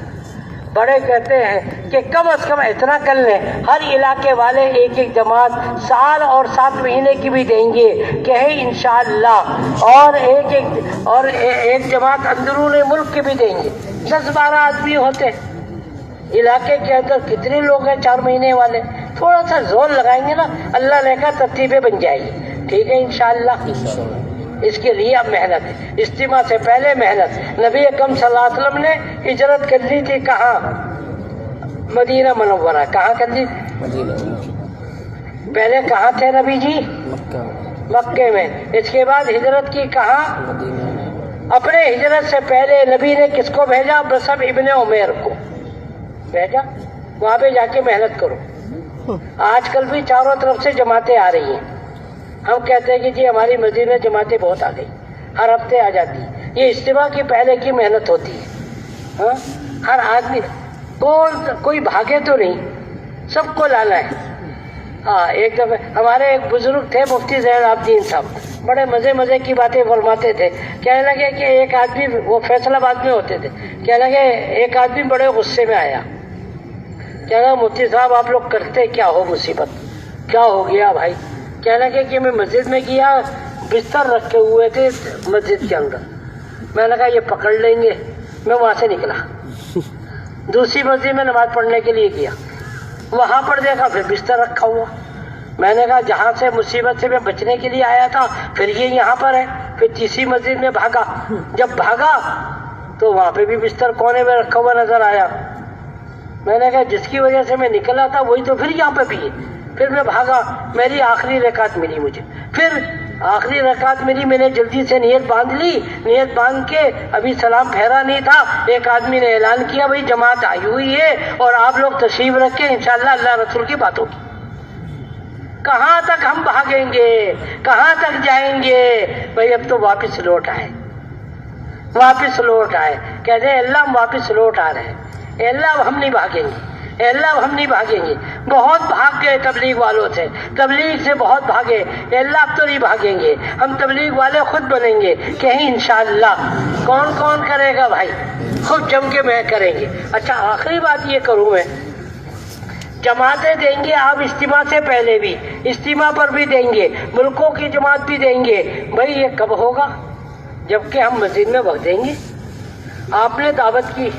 بڑے کہتے ہیں کہ کم از کم اتنا کر لیں، ہر علاقے والے 1 جماعت سال اور 7 مہینے کی بھی دیں گے، کہیں انشاءاللہ، اور ایک جماعت اندرون ملک کی بھی دیں گے۔ 10 12 آدمی ہوتے علاقے کے اندر، کتنے لوگ ہیں 4 مہینے والے؟ تھوڑا سا زور لگائیں گے نا اللہ نے کہا ترتیبیں بن جائے گی. ٹھیک ہے انشاءاللہ. اس کے لیے اب محنت ہے. اجتماع سے پہلے محنت. نبی اکرم صلی اللہ علیہ وسلم نے ہجرت کر لی تھی کہاں؟ مدینہ منورہ. کہاں کر لی تھی؟ پہلے کہاں تھے نبی جی؟ مکے میں. اس کے بعد ہجرت کی کہاں؟ اپنے ہجرت سے پہلے نبی نے کس کو بھیجا؟ مصعب ابن عمیر کو بھیجا. وہاں پہ جا کے محنت کرو. آج کل بھی چاروں طرف سے جماعتیں آ رہی ہیں. ہم کہتے ہیں کہ جی ہماری مسجد میں جماعتیں بہت آ گئی, ہر ہفتے آ جاتی. یہ اجتماع کی پہلے کی محنت ہوتی ہے. ہاں, ہر آدمی کوئی بھاگے تو نہیں, سب کو لانا ہے. ہاں, ایک دفعہ ہمارے ایک بزرگ تھے مفتی زین العابدین صاحب, بڑے مزے کی باتیں فرماتے تھے. کہنے لگے کہ ایک آدمی, وہ فیصلہ آباد میں ہوتے تھے, کہنے لگے ایک آدمی بڑے غصے میں آیا. کہنے لگا مفتی صاحب آپ لوگ کرتے کیا ہو, مصیبت کیا ہو گیا بھائی؟ کہنے لگے کہ میں مسجد میں گیا, بستر رکھے ہوئے تھے مسجد کے اندر. میں نے کہا یہ پکڑ لیں گے. میں وہاں سے نکلا, دوسری مسجد میں نماز پڑھنے کے لیے گیا. وہاں پر دیکھا پھر بستر رکھا ہوا. میں نے کہا جہاں سے مصیبت سے میں بچنے کے لیے آیا تھا پھر یہ یہاں پر ہے. پھر تیسری مسجد میں بھاگا. جب بھاگا تو وہاں پہ بھی بستر کونے میں رکھا ہوا نظر آیا. میں نے کہا جس کی وجہ سے میں نکلا تھا وہی تو پھر یہاں پہ بھی ہے. پھر میں بھاگا, میری آخری رکعت ملی مجھے. پھر آخری رکعت ملی, میں نے جلدی سے نیت باندھ لی. نیت باندھ کے ابھی سلام پھیرا نہیں تھا, ایک آدمی نے اعلان کیا بھائی جماعت آئی ہوئی ہے اور آپ لوگ تشریف رکھیں, انشاءاللہ اللہ رسول کی بات ہوگی. کہاں تک ہم بھاگیں گے, کہاں تک جائیں گے بھائی؟ اب تو واپس لوٹ آئے, واپس لوٹ آئے. کہتے ہیں اللہ ہم واپس لوٹ آ رہے ہیں. اے اللہ اب ہم نہیں بھاگیں گے, اے اللہ اب ہم نہیں بھاگیں گے. بہت بھاگ گئے تبلیغ والوں سے, تبلیغ سے بہت بھاگے. اے اللہ اب تو نہیں بھاگیں گے, ہم تبلیغ والے خود بنیں گے. کہیں انشاءاللہ. کون کون کرے گا بھائی؟ خود جم کے میں کریں گے. اچھا آخری بات یہ کروں میں, جماعتیں دیں گے آپ اجتماع سے پہلے بھی, اجتماع پر بھی دیں گے, ملکوں کی جماعت بھی دیں گے. بھائی یہ کب ہوگا؟ جبکہ ہم مسجد میں وقت دیں گے. آپ نے دعوت کی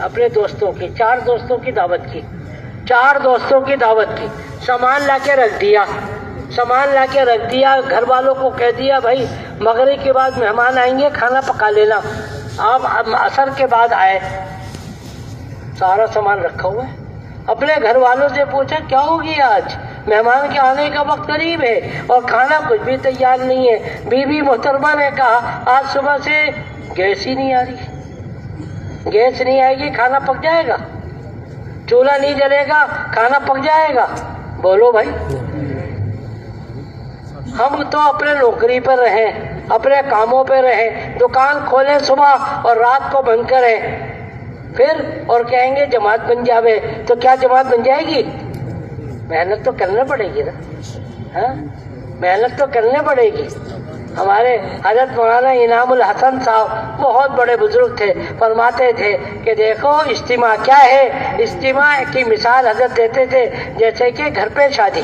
اپنے دوستوں کی, 4 دوستوں کی دعوت کی, 4 دوستوں کی دعوت کی, سامان لا کے رکھ دیا, سامان لا کے رکھ دیا. گھر والوں کو کہہ دیا بھائی مغرب کے بعد مہمان آئیں گے, کھانا پکا لینا. آپ عصر کے بعد آئے, سارا سامان رکھا ہوا ہے. اپنے گھر والوں سے پوچھا کیا ہوگی آج؟ مہمان کے آنے کا وقت قریب ہے اور کھانا کچھ بھی تیار نہیں ہے. بی محترمہ نے کہا آج صبح سے گیس ہی نہیں آ رہی. گیس نہیں آئے گی کھانا پک جائے گا؟ چولہا نہیں جلے گا کھانا پک جائے گا؟ بولو بھائی. ہم تو اپنے نوکری پر رہیں, اپنے کاموں پہ رہیں, دکان کھولیں صبح اور رات کو بند کریں, پھر اور کہیں گے جماعت بن جاوے. تو کیا جماعت بن جائے گی؟ محنت تو کرنا پڑے گی نا. ہاں, محنت تو کرنا پڑے گی. ہمارے حضرت مولانا انعام الحسن صاحب بہت بڑے بزرگ تھے, فرماتے تھے کہ دیکھو اجتماع کیا ہے. اجتماع کی مثال حضرت دیتے تھے جیسے کہ گھر پہ شادی,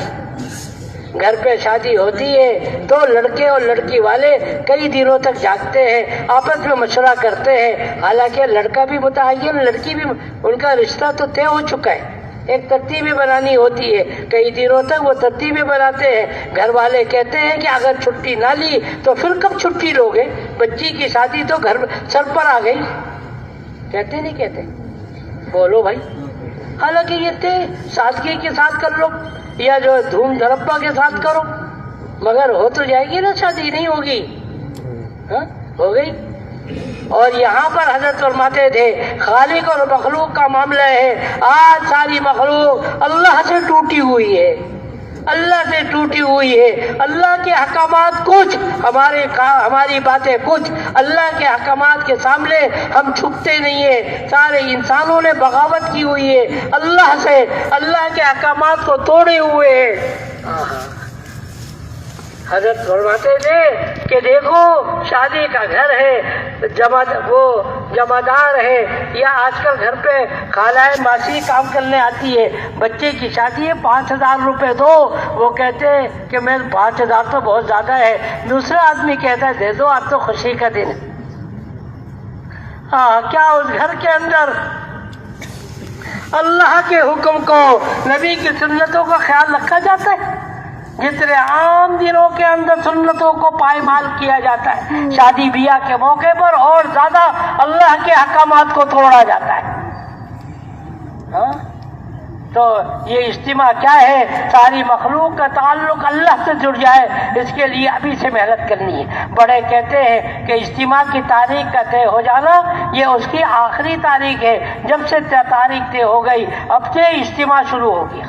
گھر پہ شادی ہوتی ہے تو لڑکے اور لڑکی والے کئی دنوں تک جاگتے ہیں, آپس میں مشورہ کرتے ہیں. حالانکہ لڑکا بھی متعین, لڑکی بھی, ان کا رشتہ تو طے ہو چکا ہے. ایک ترتیبیں بنانی ہوتی ہے, کئی دنوں تک وہ ترتیبیں بناتے ہیں. گھر والے کہتے ہیں کہ اگر چھٹی نہ لی تو پھر کب چھٹی لوگے؟ بچی کی شادی تو گھر سر پر آ گئی. کہتے نہیں کہتے؟ بولو بھائی. حالانکہ یہ تھے سادگی کے ساتھ کر لو یا جو دھوم دھڑپا کے ساتھ کرو, مگر ہو تو جائے گی نا شادی, نہیں ہوگی؟ ہاں ہو گئی. اور یہاں پر حضرت فرماتے تھے خالق اور مخلوق کا معاملہ ہے. آج ساری مخلوق اللہ سے ٹوٹی ہوئی ہے, اللہ سے ٹوٹی ہوئی ہے. اللہ کے احکامات کچھ, ہماری باتیں کچھ. اللہ کے احکامات کے سامنے ہم چھپتے نہیں ہیں. سارے انسانوں نے بغاوت کی ہوئی ہے اللہ سے, اللہ کے احکامات کو توڑے ہوئے ہیں. حضرت فرماتے تھے کہ دیکھو شادی کا گھر ہے, وہ جمعدار ہے, یا آج کل گھر پہ خالائے ماسی کام کرنے آتی ہے, بچے کی شادی ہے 5000 روپے دو. وہ کہتے ہیں کہ میں 5000 تو بہت زیادہ ہے. دوسرا آدمی کہتا ہے دے دو, آپ تو خوشی کا دن ہے. ہاں, کیا اس گھر کے اندر اللہ کے حکم کو، نبی کی سنتوں کا خیال رکھا جاتا ہے؟ جتنے عام دنوں کے اندر سنتوں کو پائمال کیا جاتا ہے، شادی بیاہ کے موقع پر اور زیادہ اللہ کے احکامات کو توڑا جاتا ہے۔ ہاں؟ تو یہ اجتماع کیا ہے؟ ساری مخلوق کا تعلق اللہ سے جڑ جائے، اس کے لیے ابھی سے محنت کرنی ہے۔ بڑے کہتے ہیں کہ اجتماع کی تاریخ کا طے ہو جانا یہ اس کی آخری تاریخ ہے۔ جب سے تاریخ طے ہو گئی اب سے اجتماع شروع ہو گیا،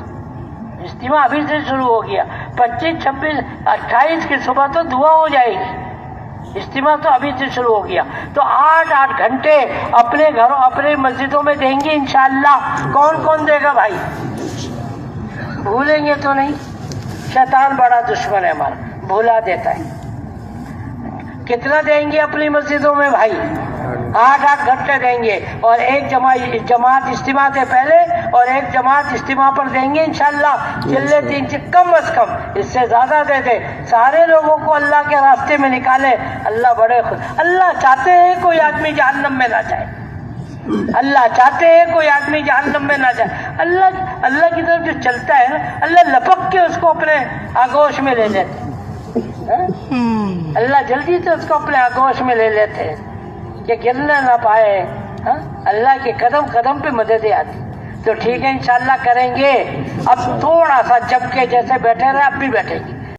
اجتماع ابھی سے شروع ہو گیا۔ 25، 26، 28 کی صبح تو دعا ہو جائے گی، اجتماع تو ابھی سے شروع ہو گیا۔ تو 8 گھنٹے اپنے گھروں اپنے مسجدوں میں دیں گے انشاءاللہ۔ کون کون دے گا بھائی؟ بھولیں گے تو نہیں؟ شیطان بڑا دشمن ہے ہمارا، بھولا دیتا ہے۔ کتنا دیں گے اپنی مسجدوں میں بھائی؟ 8 گھنٹے دیں گے، اور ایک جماعت اجتماع سے پہلے اور ایک جماعت اجتماع پر دیں گے انشاءاللہ۔ چلے 3 سے کم از کم، اس سے زیادہ دے دے، سارے لوگوں کو اللہ کے راستے میں نکالے۔ اللہ بڑے اللہ چاہتے ہیں کوئی آدمی جہنم میں نہ جائے، اللہ چاہتے ہیں کوئی آدمی جہنم میں نہ جائے۔ اللہ کی طرف جو چلتا ہے نا، اللہ لپک کے اس کو اپنے آگوش میں لے لیتے، اللہ جلدی سے اس کو اپنے آگوش میں لے لیتے ہیں کہ گرنا نہ پائے۔ اللہ کے قدم قدم پہ مددیں آتی۔ تو ٹھیک ہے انشاءاللہ کریں گے۔ اب تھوڑا سا جب کے جیسے بیٹھے رہے اب بھی بیٹھیں گے،